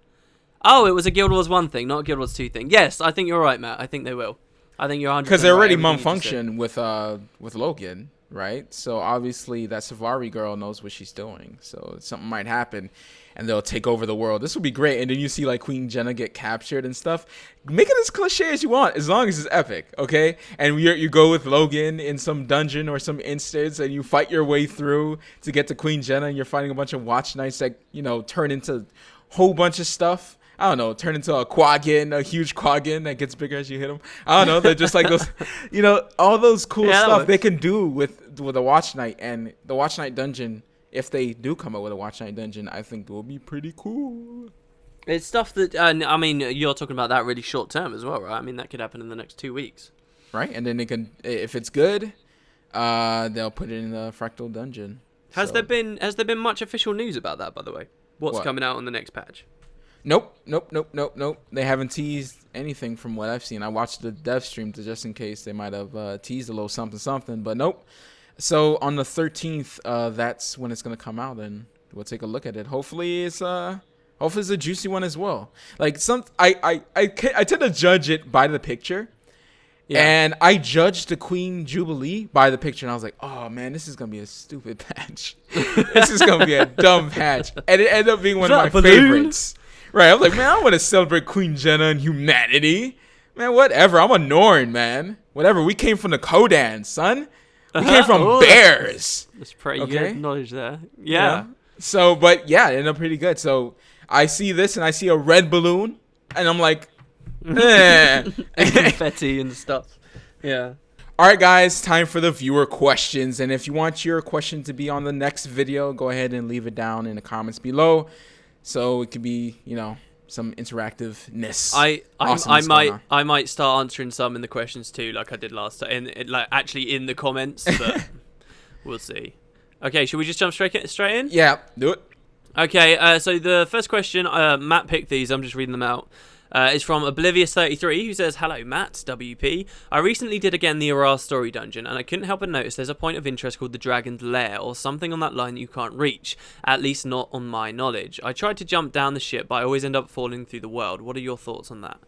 Oh, it was a Guild Wars 1 thing, not a Guild Wars 2 thing. Yes, I think you're right, Matt. I think they will. I think you're 100% because they're already Function with Logan. Right, so obviously that Savari girl knows what she's doing, so something might happen and they'll take over the world. This would be great. And then you see like Queen Jenna get captured and stuff. Make it as cliche as you want, as long as it's epic, okay? And you go with Logan in some dungeon or some instance, and you fight your way through to get to Queen Jenna, and you're fighting a bunch of watch knights that, you know, turn into a whole bunch of stuff. I don't know, turn into a huge quaggin that gets bigger as you hit them. I don't know, they're just like those, you know, all those cool stuff they can do with a watch knight. And the watch knight dungeon, if they do come up with a watch knight dungeon, I think it will be pretty cool. It's stuff that, I mean, you're talking about that really short term as well, right? I mean, that could happen in the next 2 weeks. Right, and then they can, if it's good, they'll put it in the Fractal dungeon. Has there been much official news about that, by the way? What's coming out on the next patch? Nope. They haven't teased anything from what I've seen. I watched the dev stream just in case they might have teased a little something, but nope. So on the 13th, that's when it's gonna come out, and we'll take a look at it. Hopefully it's a juicy one as well. Like I tend to judge it by the picture. Yeah. And I judged the Queen Jubilee by the picture, and I was like, oh, man, this is going to be a stupid patch. This is going to be a dumb patch. And it ended up being one of my favorites. Right, I was like, man, I want to celebrate Queen Jenna and humanity. Man, whatever. I'm a Norn, man. Whatever. We came from the Kodan, son. We came from bears. That's pretty good knowledge there. Yeah. So, but, yeah, it ended up pretty good. So I see this, and I see a red balloon, and I'm like, and confetti and stuff. Yeah. All right, guys, time for the viewer questions. And if you want your question to be on the next video, go ahead and leave it down in the comments below, so it could be, some interactiveness. I might start answering some in the questions too, like I did last time. Actually in the comments, but we'll see. Okay, should we just jump straight in? Yeah, do it. Okay. So the first question, Matt picked these. I'm just reading them out. Is from Oblivious33, who says, hello Matt, WP. I recently did again the Arar story dungeon, and I couldn't help but notice there's a point of interest called the Dragon's Lair, or something on that line that you can't reach, at least not on my knowledge. I tried to jump down the ship, but I always end up falling through the world. What are your thoughts on that?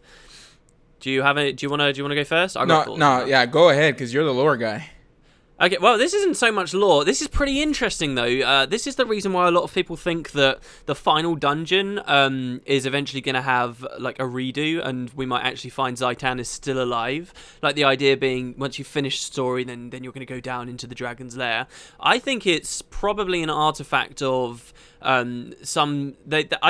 Do you want to go first? Yeah, go ahead, because you're the lore guy. Okay, well, this isn't so much lore. This is pretty interesting, though. This is the reason why a lot of people think that the final dungeon is eventually going to have, like, a redo, and we might actually find Zaitan is still alive. Like, the idea being, once you finish the story, then you're going to go down into the Dragon's Lair. I think it's probably an artifact of... I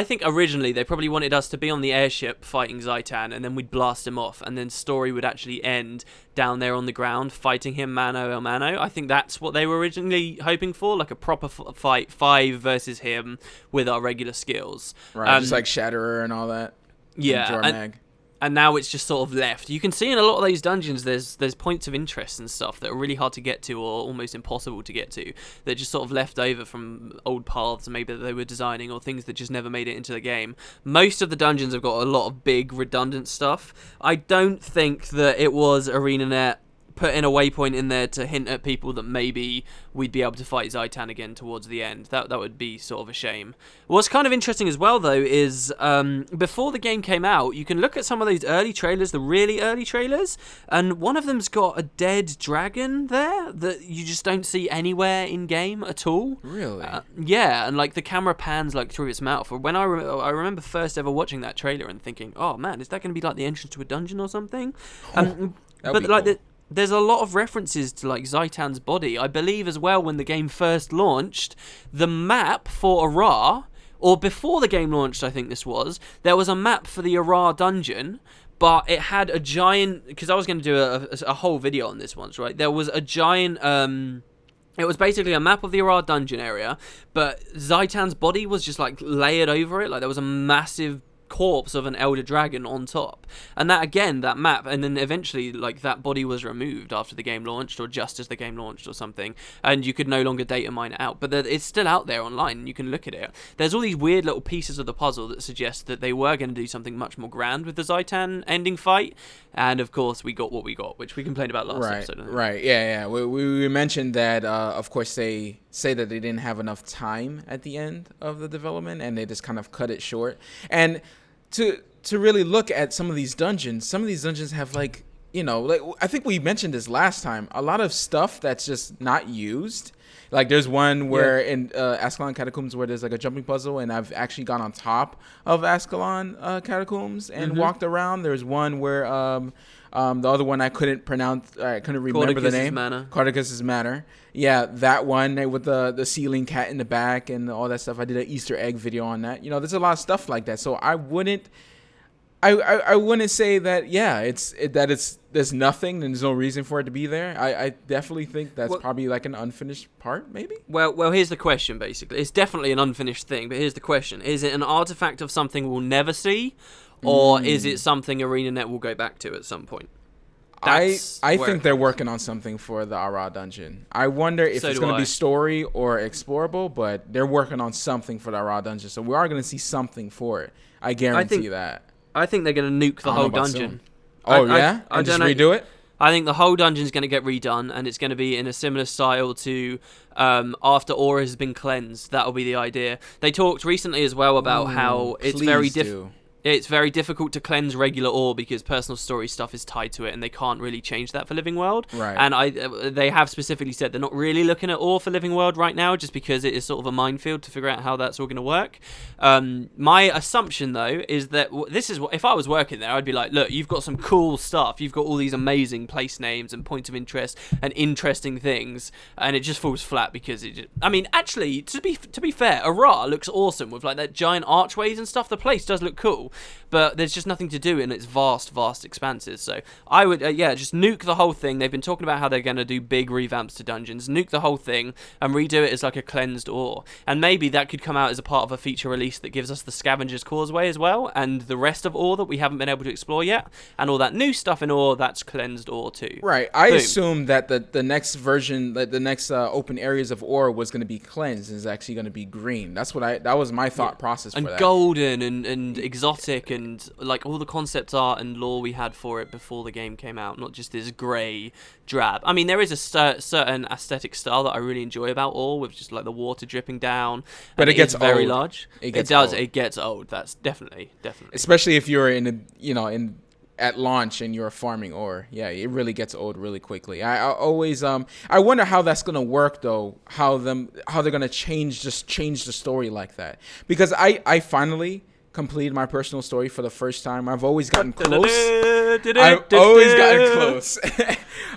think originally they probably wanted us to be on the airship fighting Zaitan, and then we'd blast him off, and then story would actually end down there on the ground fighting him mano a mano. I think that's what they were originally hoping for, like a proper fight, 5 versus him with our regular skills. Right, just like Shatterer and all that. Yeah, and now it's just sort of left. You can see in a lot of these dungeons there's points of interest and stuff that are really hard to get to or almost impossible to get to, that just sort of left over from old paths maybe that they were designing, or things that just never made it into the game. Most of the dungeons have got a lot of big redundant stuff. I don't think that it was ArenaNet putting a waypoint in there to hint at people that maybe we'd be able to fight Zaitan again towards the end. That would be sort of a shame. What's kind of interesting as well, though, is before the game came out, you can look at some of those early trailers, the really early trailers, and one of them's got a dead dragon there that you just don't see anywhere in game at all. Really? Yeah, and like the camera pans like through its mouth. When I remember first ever watching that trailer and thinking, oh man, is that going to be like the entrance to a dungeon or something? But like cool. There's a lot of references to like Zaitan's body. I believe as well when the game first launched, the map for Arar, or before the game launched I think this was, there was a map for the Arar dungeon, but it had a giant, because I was going to do a whole video on this once, right? There was a giant, it was basically a map of the Arar dungeon area, but Zaitan's body was just like layered over it, like there was a massive corpse of an elder dragon on top, and that map, and then eventually like that body was removed after the game launched, or just as the game launched or something, and you could no longer data mine it out, but it's still out there online and you can look at it. There's all these weird little pieces of the puzzle that suggest that they were going to do something much more grand with the Zaitan ending fight, and of course we got what we got, which we complained about last episode. Right, yeah. We mentioned that of course they say that they didn't have enough time at the end of the development and they just kind of cut it short. And to really look at some of these dungeons have like, like I think we mentioned this last time, a lot of stuff that's just not used. Like there's one where in Ascalon Catacombs where there's like a jumping puzzle, and I've actually gone on top of Ascalon Catacombs and walked around. There's one where the other one I couldn't remember the name. Cardicus's Manor. Yeah, that one with the ceiling cat in the back and all that stuff. I did an Easter egg video on that. There's a lot of stuff like that. So I wouldn't say that there's nothing and there's no reason for it to be there. I definitely think that's probably like an unfinished part, maybe. Well, here's the question. Basically, it's definitely an unfinished thing. But here's the question: is it an artifact of something we'll never see, or is it something ArenaNet will go back to at some point? I think they're working on something for the Ara dungeon. I wonder if it's going to be story or explorable, but they're working on something for the Ara dungeon. So we are going to see something for it. I guarantee that. I think they're going to nuke the whole dungeon. Oh, yeah? And just redo it? I think the whole dungeon is going to get redone, and it's going to be in a similar style to after Aura has been cleansed. That'll be the idea. They talked recently as well about how it's very difficult to cleanse regular ore because personal story stuff is tied to it, and they can't really change that for Living World. Right. And they have specifically said they're not really looking at ore for Living World right now, just because it is sort of a minefield to figure out how that's all going to work. My assumption, though, is that this is what, if I was working there, I'd be like, look, you've got some cool stuff. You've got all these amazing place names and points of interest and interesting things, and it just falls flat because actually, to be fair, Ara looks awesome with like that giant archways and stuff. The place does look cool. But there's just nothing to do in its vast expanses. So I would, just nuke the whole thing. They've been talking about how they're going to do big revamps to dungeons. Nuke the whole thing and redo it as like a cleansed ore. And maybe that could come out as a part of a feature release that gives us the Scavenger's Causeway as well, and the rest of ore that we haven't been able to explore yet. And all that new stuff in ore, that's cleansed ore too. Right. I assume that the next version, the next open areas of ore was going to be cleansed and is actually going to be green. That was my thought process for that. And golden and exotic and like all the concept art and lore we had for it before the game came out, not just this grey drab. I mean, there is a certain aesthetic style that I really enjoy about ore, with just like the water dripping down. But it gets very old. Large. It does. It gets old. That's definitely. Especially if you're at launch and you're farming ore. Yeah, it really gets old really quickly. I always I wonder how that's gonna work though. How they're gonna change the story like that, because I finally completed my personal story for the first time. I've always gotten close. I've always gotten close.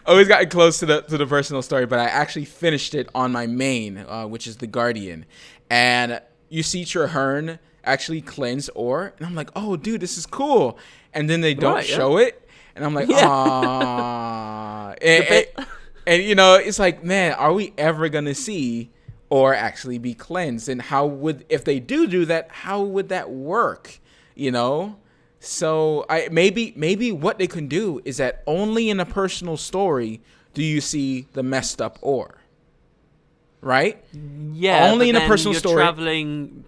Always gotten close to the personal story, but I actually finished it on my main, which is the Guardian. And you see Traherne actually cleanse ore, and I'm like, oh, dude, this is cool. And then they don't show it, and I'm like, ah. And it's like, man, are we ever gonna see or actually be cleansed? And if they do that, how would that work? So maybe what they can do is that only in a personal story do you see the messed up ore, right? Yeah, only in a personal story.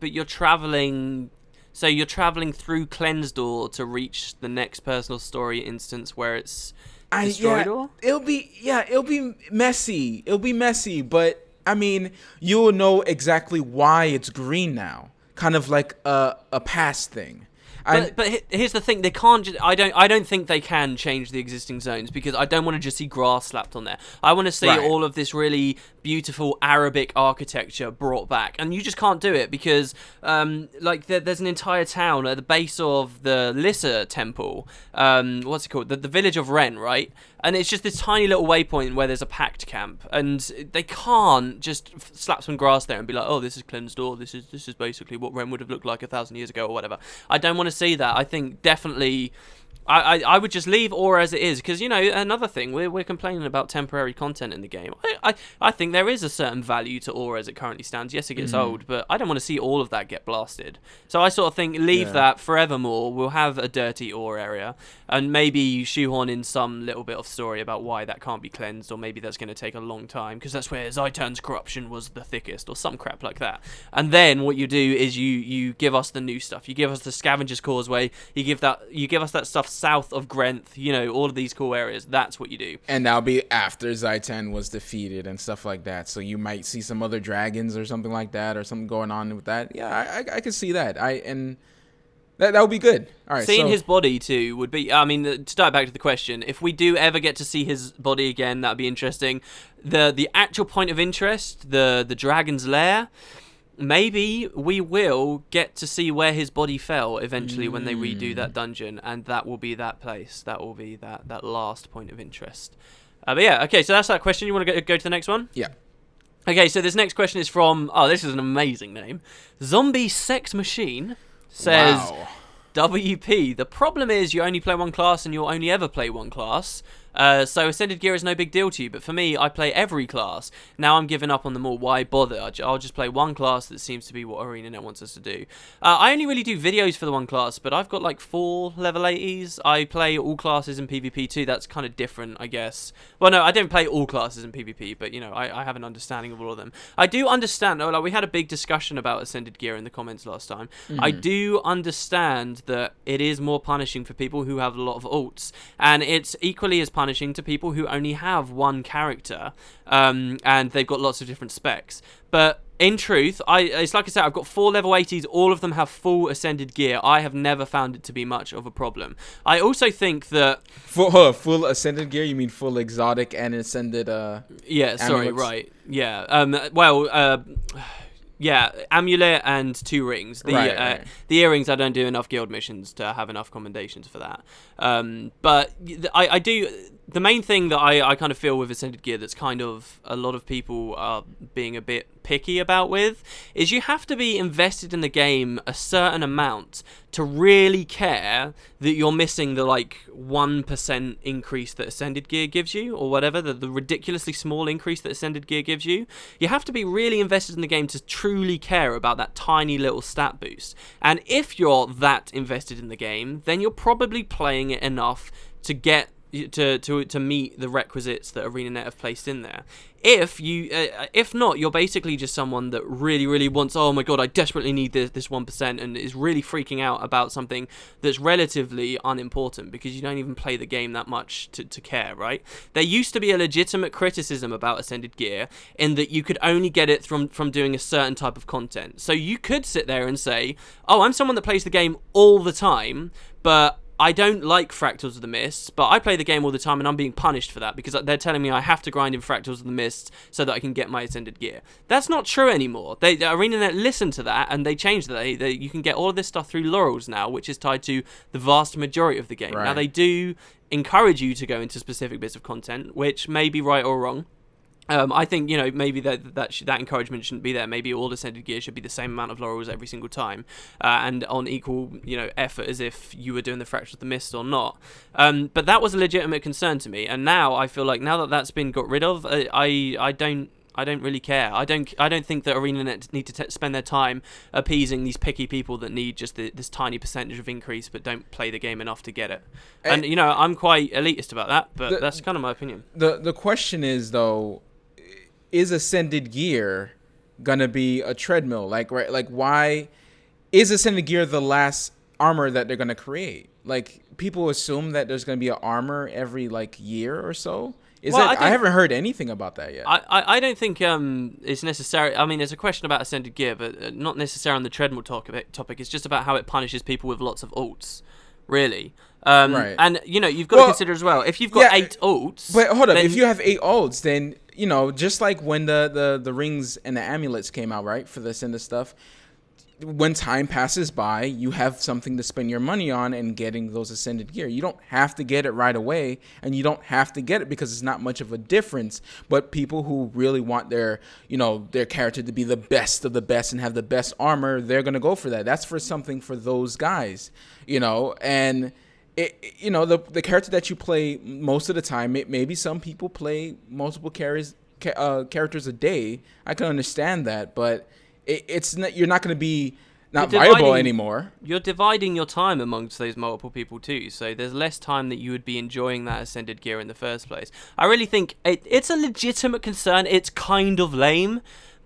You're traveling. So you're traveling through cleansed ore to reach the next personal story instance where it's destroyed ore. It'll be messy, but I mean, you'll know exactly why it's green now. Kind of like a past thing. But here's the thing: they can't. I don't think they can change the existing zones, because I don't want to just see grass slapped on there. I want to see all of this really beautiful Arabic architecture brought back, and you just can't do it because, there's an entire town at the base of the Lissa Temple. What's it called? The village of Ren, right? And it's just this tiny little waypoint where there's a pact camp, and they can't just slap some grass there and be like, oh, this is cleansed ore. This is basically what Ren would have looked like 1,000 years ago or whatever. I don't want to see that. I think definitely I would just leave ore as it is, because another thing, we're complaining about temporary content in the game. I think there is a certain value to ore as it currently stands. Yes, it gets old, but I don't want to see all of that get blasted. So I sort of think leave that forevermore. We'll have a dirty ore area, and maybe shoehorn in some little bit of story about why that can't be cleansed, or maybe that's going to take a long time because that's where Zaitan's corruption was the thickest, or some crap like that. And then what you do is you give us the new stuff. You give us the Scavenger's Causeway. You give us that stuff south of Grenth, all of these cool areas. That's what you do. And that'll be after Zaitan was defeated and stuff like that. So you might see some other dragons or something like that, or something going on with that. Yeah, I can see that. That would be good. All right. Seeing his body too would be. I mean, to start back to the question, if we do ever get to see his body again, that'd be interesting. The actual point of interest, the dragon's lair. Maybe we will get to see where his body fell eventually when they redo that dungeon, and that will be that place. That will be that last point of interest. But yeah, okay, so that's that question. You want to go to the next one? Yeah. Okay, so this next question is from, this is an amazing name. Zombie Sex Machine says, wow. WP, the problem is you only play one class and you'll only ever play one class. So Ascended Gear is no big deal to you, but for me, I play every class. Now I'm giving up on them all. Why bother? I'll just play one class that seems to be what ArenaNet wants us to do. I only really do videos for the one class, but I've got like 4 level 80s. I play all classes in PvP too. That's kind of different, I guess. Well, no, I don't play all classes in PvP, but you know, I have an understanding of all of them. I do understand, like we had a big discussion about Ascended Gear in the comments last time. I do understand that it is more punishing for people who have a lot of ults, and it's equally as punishing to people who only have one character, and they've got lots of different specs. But in truth, it's like I said, I've got 4 level 80s. All of them have full Ascended Gear. I have never found it to be much of a problem. I also think that... Full Ascended Gear? You mean full exotic and Ascended Yeah, sorry, amulets? right. Yeah. Yeah, amulet and 2 rings. The earrings, I don't do enough guild missions to have enough commendations for that. But I do... The main thing that I kind of feel with Ascended Gear that's kind of a lot of people are being a bit picky about with is you have to be invested in the game a certain amount to really care that you're missing the like 1% increase that Ascended Gear gives you, or whatever, the ridiculously small increase that Ascended Gear gives you. You have to be really invested in the game to truly care about that tiny little stat boost. And if you're that invested in the game, then you're probably playing it enough to get to meet the requisites that ArenaNet have placed in there. If not, you're basically just someone that really wants, oh my god, I desperately need this 1%, and is really freaking out about something that's relatively unimportant because you don't even play the game that much to care, right? There used to be a legitimate criticism about Ascended Gear in that you could only get it from doing a certain type of content. So you could sit there and say, oh, I'm someone that plays the game all the time, but I don't like Fractals of the Mist, but I play the game all the time and I'm being punished for that because they're telling me I have to grind in Fractals of the Mist so that I can get my Ascended Gear. That's not true anymore. ArenaNet listened to that and they changed that. You can get all of this stuff through Laurels now, which is tied to the vast majority of the game. Right. Now, they do encourage you to go into specific bits of content, which may be right or wrong. I think, you know, maybe that encouragement shouldn't be there. Maybe all Ascended Gear should be the same amount of laurels every single time, and on equal, you know, effort as if you were doing the Fracture of the Mist or not. But that was a legitimate concern to me, and now I feel like now that that's been got rid of, I don't really care. I don't think that ArenaNet need to spend their time appeasing these picky people that need just this tiny percentage of increase but don't play the game enough to get it. And you know, I'm quite elitist about that, but that's kind of my opinion. The question is though, is Ascended Gear gonna be a treadmill? Like why is Ascended Gear the last armor that they're gonna create? Like, people assume that there's gonna be an armor every like year or so. I haven't heard anything about that yet. I don't think it's necessary. I mean, there's a question about Ascended Gear, but not necessarily on the treadmill topic. It's just about how it punishes people with lots of ults, really. Right. And, you know, you've got to consider as well, if you've got 8 ults... But hold up, if you have 8 ults, then, you know, just like when the rings and the amulets came out, right, for this and this stuff, when time passes by, you have something to spend your money on and getting those Ascended Gear. You don't have to get it right away, and you don't have to get it because it's not much of a difference. But people who really want their character to be the best of the best and have the best armor, they're going to go for that. That's for something for those guys, you know, and... the character that you play most of the time, maybe some people play multiple characters a day. I can understand that, but it's not, you're not going to be not viable anymore. You're dividing your time amongst those multiple people too, so there's less time that you would be enjoying that Ascended Gear in the first place. I really think it's a legitimate concern. It's kind of lame,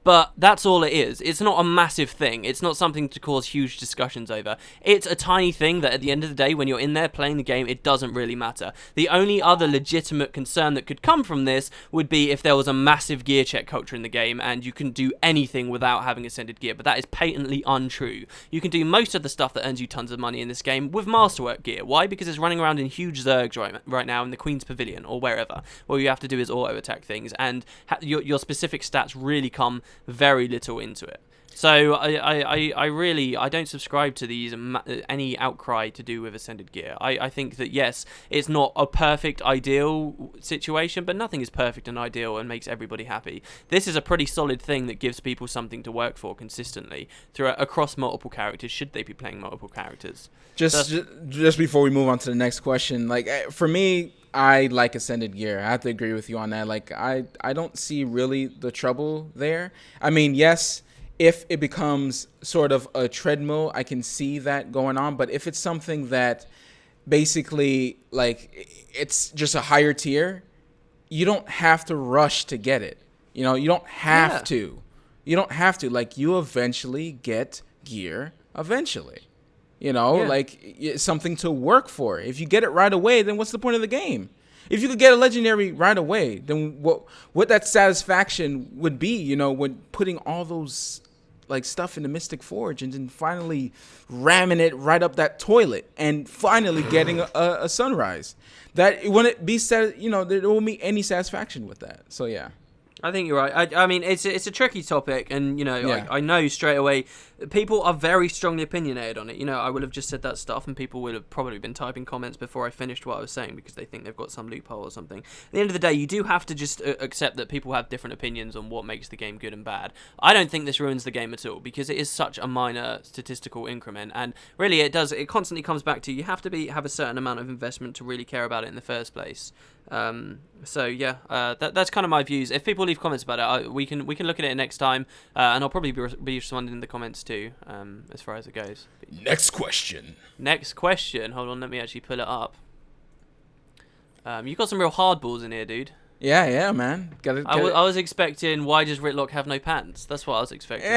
but that's all it is. It's not a massive thing. It's not something to cause huge discussions over. It's a tiny thing that at the end of the day, when you're in there playing the game, it doesn't really matter. The only other legitimate concern that could come from this would be if there was a massive gear check culture in the game and you can do anything without having Ascended Gear, but that is patently untrue. You can do most of the stuff that earns you tons of money in this game with Masterwork gear. Why? Because it's running around in huge Zergs right now in the Queen's Pavilion or wherever. All you have to do is auto-attack things, and your specific stats really come very little into it. So I really don't subscribe to these any outcry to do with Ascended gear. I think that yes, it's not a perfect ideal situation, but nothing is perfect and ideal and makes everybody happy. This is a pretty solid thing that gives people something to work for consistently across multiple characters. Should they be playing multiple characters? Just before we move on to the next question, like for me, I like Ascended gear. I have to agree with you on that. Like I don't see really the trouble there. I mean, yes, if it becomes sort of a treadmill, I can see that going on. But if it's something that basically like it's just a higher tier, you don't have to rush to get it. You know, you don't have to. You don't have to. Like, you eventually get gear eventually. You know, like it's something to work for. If you get it right away, then what's the point of the game? If you could get a legendary right away, then what that satisfaction would be, you know, when putting all those like stuff in the Mystic Forge and then finally ramming it right up that toilet and finally getting a sunrise. That it wouldn't be you know, there won't be any satisfaction with that. So yeah. I think you're right. I mean, it's a tricky topic, and you know, I know straight away people are very strongly opinionated on it. You know, I would have just said that stuff, and people would have probably been typing comments before I finished what I was saying because they think they've got some loophole or something. At the end of the day, you do have to just accept that people have different opinions on what makes the game good and bad. I don't think this ruins the game at all because it is such a minor statistical increment, and really, it constantly comes back to you have to have a certain amount of investment to really care about it in the first place. So yeah, that's kind of my views. If people leave comments about it, we can look at it next time, and I'll probably be responding in the comments too, as far as it goes. Next question. Hold on, let me actually pull it up. You got some real hardballs in here, dude. Yeah, man. I was expecting, why does Ritlock have no pants? That's what I was expecting.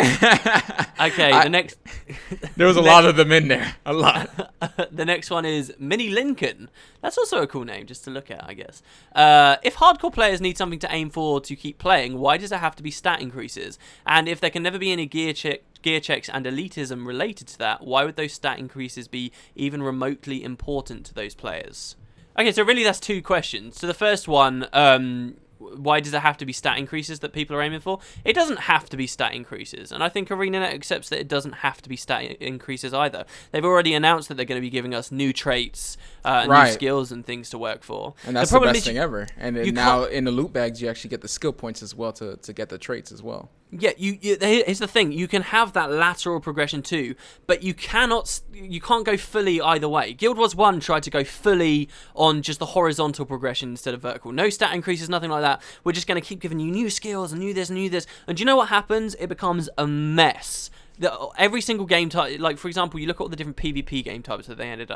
Okay, the next... There was a lot of them in there. A lot. The next one is Mini Lincoln. That's also a cool name, just to look at, I guess. If hardcore players need something to aim for to keep playing, why does it have to be stat increases? And if there can never be any gear checks and elitism related to that, why would those stat increases be even remotely important to those players? Okay, so really that's two questions. So the first one, why does it have to be stat increases that people are aiming for? It doesn't have to be stat increases, and I think ArenaNet accepts that it doesn't have to be stat increases either. They've already announced that they're going to be giving us new traits, new skills and things to work for. And that's the best thing ever. And now in the loot bags, you actually get the skill points as well to get the traits as well. Yeah, here's the thing. You can have that lateral progression too, but you can't go fully either way. Guild Wars 1 tried to go fully on just the horizontal progression instead of vertical. No stat increases, nothing like that. We're just going to keep giving you new skills and new this. And do you know what happens? It becomes a mess. Every single game type, like for example, you look at all the different PvP game types that they ended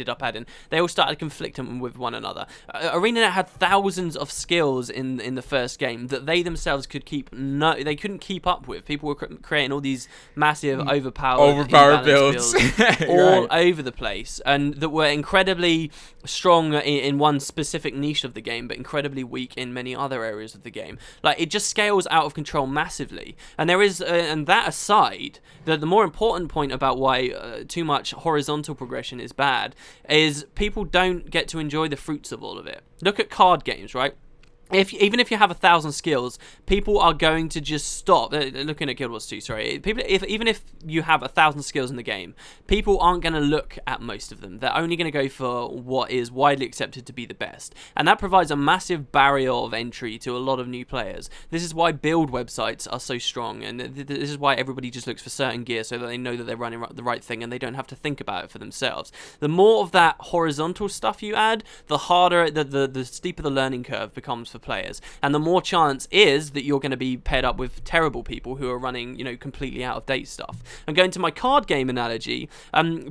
up adding. They all started conflicting with one another. ArenaNet had thousands of skills in the first game that they themselves could they couldn't keep up with. People were creating all these massive overpowered builds all over the place, and that were incredibly strong in one specific niche of the game, but incredibly weak in many other areas of the game. Like, it just scales out of control massively. And there is, and that aside, the more important point about why too much horizontal progression is bad is people don't get to enjoy the fruits of all of it. Look at card games, right? Even if you have 1,000 skills, people are going to just stop. Looking at Guild Wars 2, sorry. Even if you have 1,000 skills in the game, people aren't going to look at most of them. They're only going to go for what is widely accepted to be the best. And that provides a massive barrier of entry to a lot of new players. This is why build websites are so strong. And this is why everybody just looks for certain gear so that they know that they're running the right thing and they don't have to think about it for themselves. The more of that horizontal stuff you add, the harder, the steeper the learning curve becomes for players, and the more chance is that you're going to be paired up with terrible people who are running, you know, completely out of date stuff. And going to my card game analogy,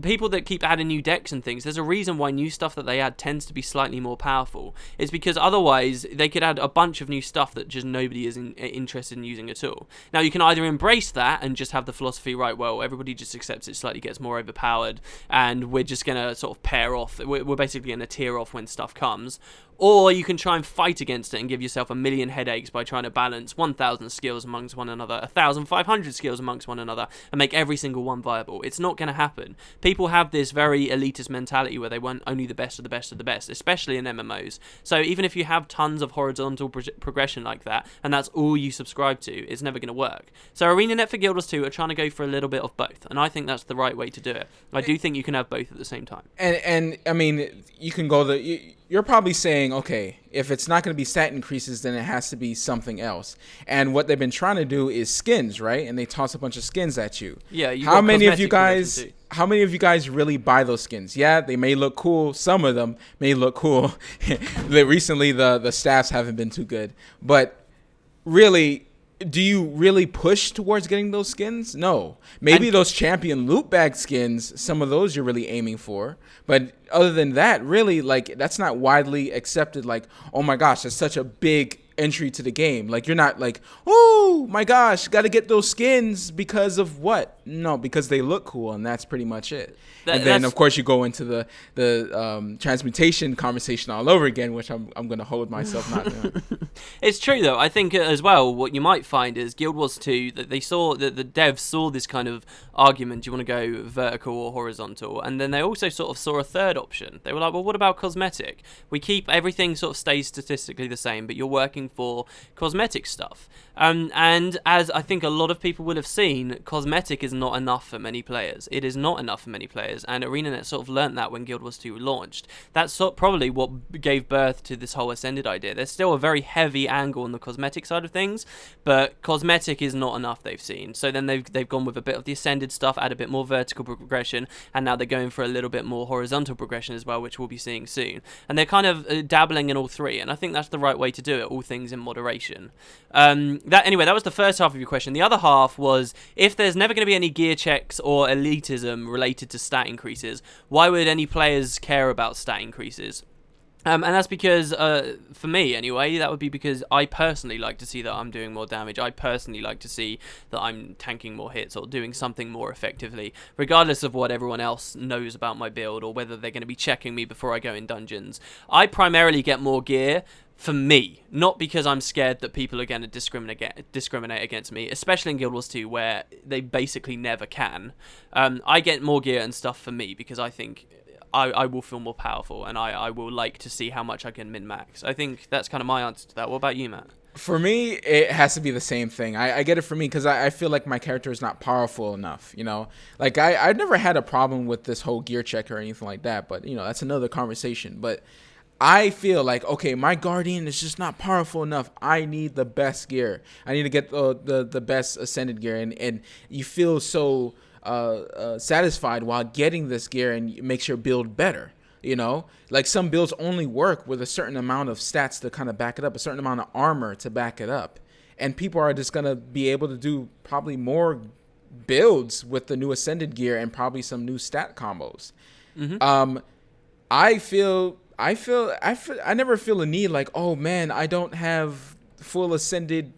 people that keep adding new decks and things, there's a reason why new stuff that they add tends to be slightly more powerful. It's because otherwise they could add a bunch of new stuff that just nobody is interested in using at all. Now you can either embrace that and just have the philosophy, right, well, everybody just accepts it slightly gets more overpowered and we're just going to sort of pair off, we're basically going to tier off when stuff comes. Or you can try and fight against it and give yourself a million headaches by trying to balance 1,000 skills amongst one another, 1,500 skills amongst one another, and make every single one viable. It's not going to happen. People have this very elitist mentality where they want only the best of the best of the best, especially in MMOs. So even if you have tons of horizontal progression like that, and that's all you subscribe to, it's never going to work. So ArenaNet for Guild Wars 2 are trying to go for a little bit of both, and I think that's the right way to do it. I do think you can have both at the same time. And I mean, you can go you're probably saying, okay, if it's not going to be stat increases, then it has to be something else. And what they've been trying to do is skins, right? And they toss a bunch of skins at you. Yeah. How many of you guys really buy those skins? Yeah, they may look cool. Some of them may look cool. Recently, the staffs haven't been too good. But really, do you really push towards getting those skins? No. Maybe those champion loot bag skins, some of those you're really aiming for. But other than that, really, like, that's not widely accepted. Like, oh my gosh, that's such a big entry to the game. Like, you're not like, oh my gosh, got to get those skins because of what? No, because they look cool, and that's pretty much it. And then, of course, you go into the transmutation conversation all over again, which I'm going to hold myself not doing. It's true, though. I think as well, what you might find is Guild Wars 2, that they saw, that the devs saw this kind of argument, do you want to go vertical or horizontal? And then they also sort of saw a third option. They were like, well, what about cosmetic? We keep everything sort of stays statistically the same, but you're working for cosmetic stuff. And as I think a lot of people will have seen, cosmetic is not enough for many players. It is not enough for many players, and ArenaNet sort of learnt that when Guild Wars 2 launched. That's probably what gave birth to this whole Ascended idea. There's still a very heavy angle on the cosmetic side of things, but cosmetic is not enough, they've seen. So then they've gone with a bit of the Ascended stuff, add a bit more vertical progression, and now they're going for a little bit more horizontal progression as well, which we'll be seeing soon. And they're kind of dabbling in all three, and I think that's the right way to do it, all things in moderation. That was the first half of your question. The other half was, if there's never going to be any gear checks or elitism related to stat increases, why would any players care about stat increases? And that's because, for me anyway, that would be because I personally like to see that I'm doing more damage. I personally like to see that I'm tanking more hits or doing something more effectively, regardless of what everyone else knows about my build or whether they're going to be checking me before I go in dungeons. I primarily get more gear for me, not because I'm scared that people are going to discriminate against me, especially in Guild Wars 2 where they basically never can. I get more gear and stuff for me because I think I will feel more powerful, and I will like to see how much I can min-max. I think that's kind of my answer to that. What about you, Matt? For me, it has to be the same thing. I get it for me because I feel like my character is not powerful enough, you know? Like, I've never had a problem with this whole gear check or anything like that, but, you know, that's another conversation. But I feel like, okay, my Guardian is just not powerful enough. I need the best gear. I need to get the best Ascended gear, and you feel so satisfied while getting this gear, and it makes your build better. You know, like some builds only work with a certain amount of stats to kind of back it up, a certain amount of armor to back it up, and people are just gonna be able to do probably more builds with the new Ascended gear and probably some new stat combos. Mm-hmm. I never feel a need like, oh man, I don't have full Ascended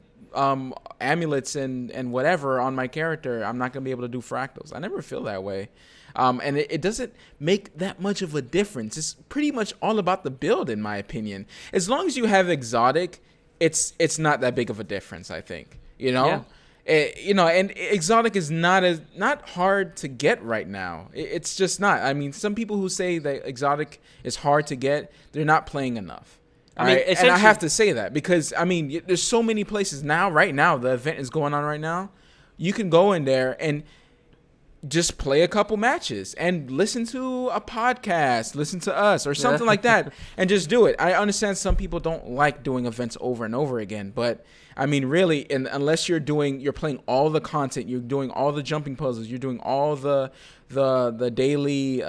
amulets and whatever on my character. I'm not gonna be able to do fractals. I never feel that way. And it doesn't make that much of a difference. It's pretty much all about the build, in my opinion. As long as you have exotic, it's not that big of a difference, I think. You know, and exotic is not hard to get right now. It's just not. I mean, some people who say that exotic is hard to get, they're not playing enough. And I have to say that because, I mean, there's so many places now. Right now, the event is going on right now. You can go in there and just play a couple matches and listen to a podcast, listen to us or something like that, and just do it. I understand some people don't like doing events over and over again, but I mean, really, unless you're playing all the content, you're doing all the jumping puzzles, you're doing all the daily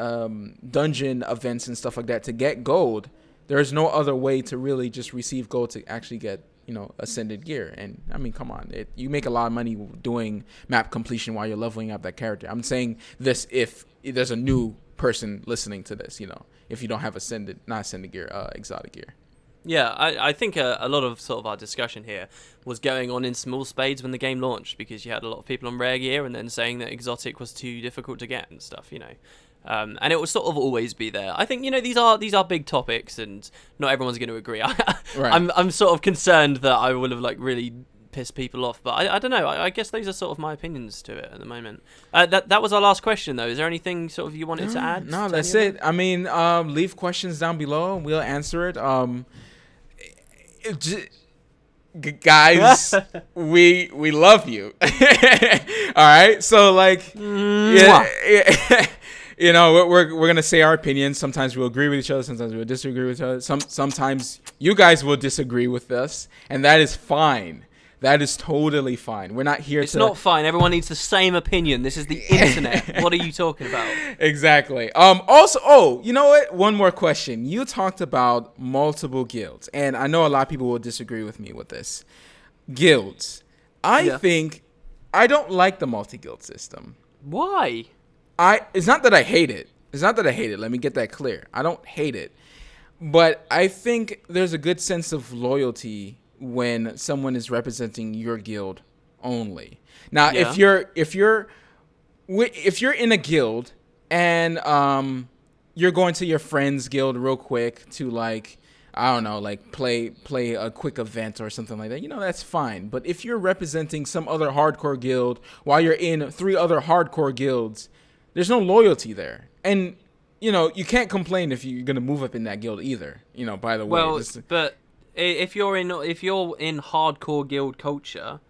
dungeon events and stuff like that to get gold, there's no other way to really just receive gold to actually get, you know, Ascended gear. And I mean, come on, you make a lot of money doing map completion while you're leveling up that character. I'm saying this if there's a new person listening to this, you know, if you don't have not Ascended gear, exotic gear. Yeah, I think a lot of sort of our discussion here was going on in small spades when the game launched, because you had a lot of people on rare gear and then saying that exotic was too difficult to get and stuff, you know. And it will sort of always be there. I think these are big topics, and not everyone's going to agree. I'm sort of concerned that I will have really pissed people off, but I don't know. I guess those are sort of my opinions to it at the moment. That was our last question, though. Is there anything sort of you wanted to add? No, that's it. I mean, leave questions down below, and we'll answer it. Guys, we love you. All right, so we're gonna say our opinions. Sometimes we'll agree with each other. Sometimes we'll disagree with each other. Sometimes you guys will disagree with us, and that is fine. That is totally fine. We're not here It's not fine. Everyone needs the same opinion. This is the internet. What are you talking about? Exactly. Also, you know what? One more question. You talked about multiple guilds, and I know a lot of people will disagree with me with this. Guilds. I think I don't like the multi-guild system. Why? It's not that I hate it. Let me get that clear. I don't hate it. But I think there's a good sense of loyalty when someone is representing your guild only. Now, if you're in a guild and you're going to your friend's guild real quick to play a quick event or something like that, that's fine. But if you're representing some other hardcore guild while you're in 3 other hardcore guilds, there's no loyalty there. And you can't complain if you're going to move up in that guild either. By the way. Well, but if you're in hardcore guild culture,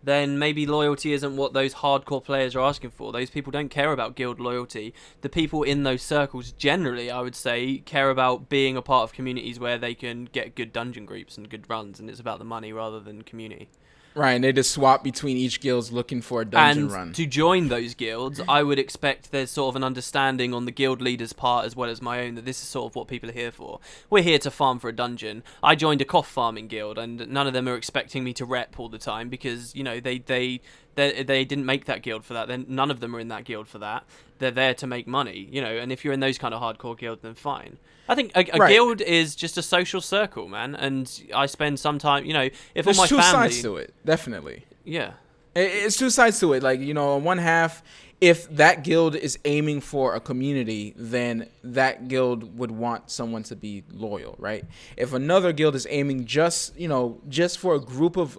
then maybe loyalty isn't what those hardcore players are asking for. Those people don't care about guild loyalty. The people in those circles generally, I would say, care about being a part of communities where they can get good dungeon groups and good runs, and it's about the money rather than community. Right, and they just swap between each guilds looking for a dungeon run. And to join those guilds, I would expect there's sort of an understanding on the guild leader's part as well as my own that this is sort of what people are here for. We're here to farm for a dungeon. I joined a cough farming guild, and none of them are expecting me to rep all the time because they didn't make that guild for that. Then none of them are in that guild for that. They're there to make money, and if you're in those kind of hardcore guilds, then fine. I think a guild is just a social circle, man, and I spend some time, if there's all my family... There's 2 sides to it, definitely. Yeah. It's 2 sides to it. On one half, if that guild is aiming for a community, then that guild would want someone to be loyal, right? If another guild is aiming just for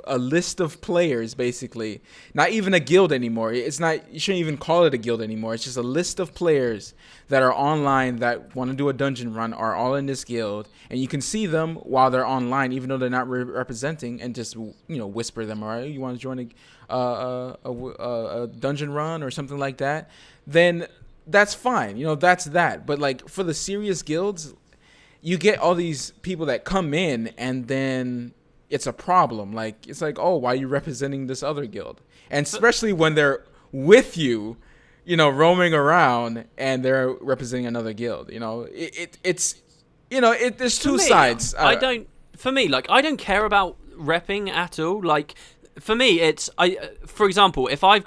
a list of players, basically, not even a guild anymore. You shouldn't even call it a guild anymore. It's just a list of players that are online that want to do a dungeon run are all in this guild, and you can see them while they're online, even though they're not representing, and just whisper them, all right, you want to join a dungeon run or something like that, then that's fine. That's that. But for the serious guilds, you get all these people that come in and then it's a problem. It's oh, why are you representing this other guild? And especially when they're with you, roaming around and they're representing another guild. There's 2 sides. I don't care about repping at all. For me, for example, if I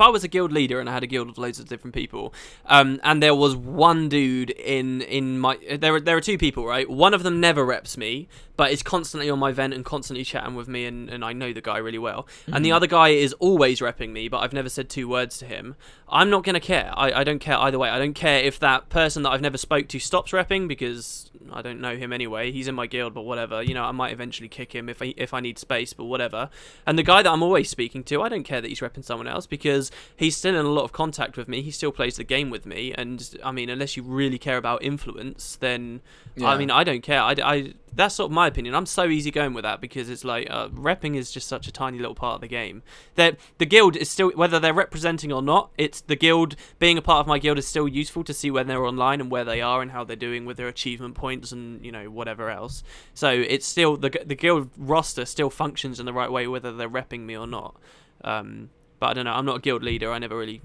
was a guild leader and I had a guild of loads of different people, and there was one dude in my, there are 2 people, right? One of them never reps me, but is constantly on my vent and constantly chatting with me, and I know the guy really well. Mm-hmm. And the other guy is always repping me, but I've never said 2 words to him. I'm not gonna care. I don't care either way. I don't care if that person that I've never spoke to stops repping because I don't know him anyway. He's in my guild, but whatever. I might eventually kick him if I need space, but whatever. And the guy that I'm always speaking to, I don't care that he's repping someone else because he's still in a lot of contact with me. He still plays the game with me, and I mean, unless you really care about influence, then I don't care. I that's sort of my opinion. I'm so easygoing with that because it's repping is just such a tiny little part of the game. That the guild is still, whether they're representing or not, it's the guild, being a part of my guild is still useful to see when they're online and where they are and how they're doing with their achievement points and whatever else. So it's still the guild roster still functions in the right way whether they're repping me or not. But I don't know. I'm not a guild leader. I never really.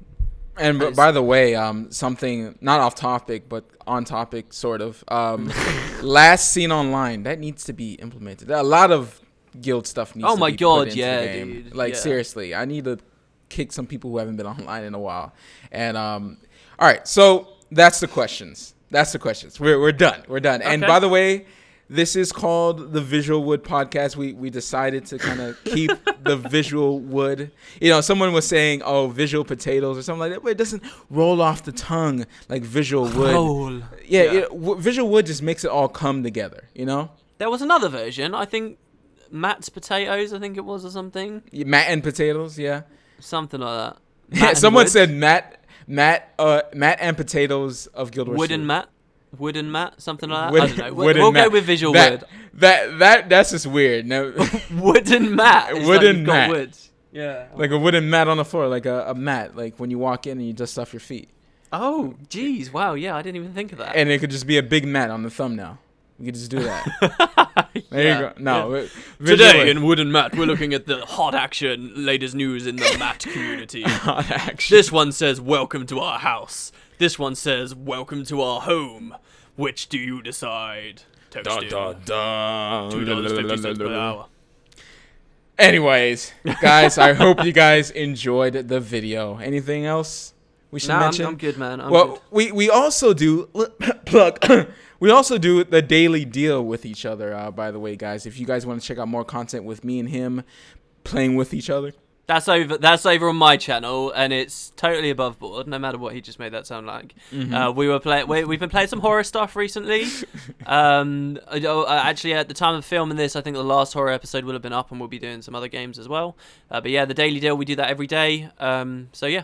And by the way, something not off topic but on topic, sort of. Last seen online, that needs to be implemented. A lot of guild stuff needs to be put into the game. Dude. Seriously, I need to kick some people who haven't been online in a while. And all right, so that's the questions. We're done. Okay. And by the way, This is called the VisualWood podcast. We decided to kind of keep the VisualWood. You know, someone was saying, "Oh, visual potatoes" or something like that, but it doesn't roll off the tongue like VisualWood. Yeah. VisualWood just makes it all come together. You know. There was another version. I think Matt's potatoes. I think it was or something. Matt and potatoes. Yeah. Something like that. Yeah. Someone said Matt and potatoes of Guild Wars. Wooden Matt, something like that. I don't know. We'll go with VisualWood. That's just weird. No. Wooden Matt. Wooden Matt. Wood. Yeah. Like a wooden mat on the floor, like a mat, like when you walk in and you dust off your feet. Oh, geez. Wow. Yeah, I didn't even think of that. And it could just be a big mat on the thumbnail. You could just do that. There you go. No. Today in Wooden Matt, we're looking at the hot action, latest news in the Matt community. Hot action. This one says, "Welcome to our house." This one says, "Welcome to our home." Which do you decide? $2.50 per hour. Anyways, guys, I hope you guys enjoyed the video. Anything else we should mention? I'm good, man. We also do we also do the daily deal with each other. By the way, guys, if you guys want to check out more content with me and him playing with each other. That's over on my channel, and it's totally above board. No matter what he just made that sound like. Mm-hmm. We've been playing some horror stuff recently. Actually, at the time of filming this, I think the last horror episode will have been up, and we'll be doing some other games as well. But yeah, the daily deal, we do that every day. So yeah.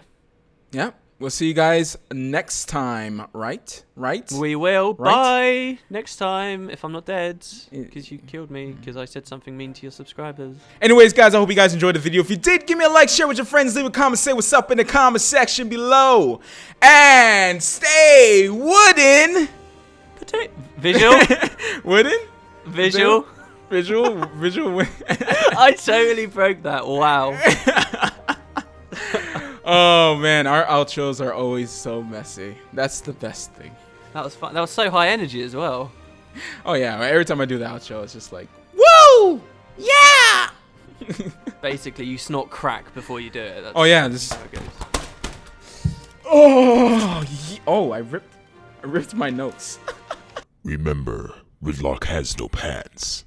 Yeah. We'll see you guys next time, right? We will. Right? Bye. Next time, if I'm not dead, because you killed me because I said something mean to your subscribers. Anyways, guys, I hope you guys enjoyed the video. If you did, give me a like, share with your friends, leave a comment, say what's up in the comment section below. And stay wooden. Visual? Wooden? Visual? Visual. I totally broke that. Wow. Oh man, our outros are always so messy. That's the best thing. That was fun. That was so high energy as well. Oh yeah, every time I do the outro, it's just like, woo, yeah. Basically, you snort crack before you do it. That's this. How it goes. I ripped my notes. Remember, Ridlock has no pants.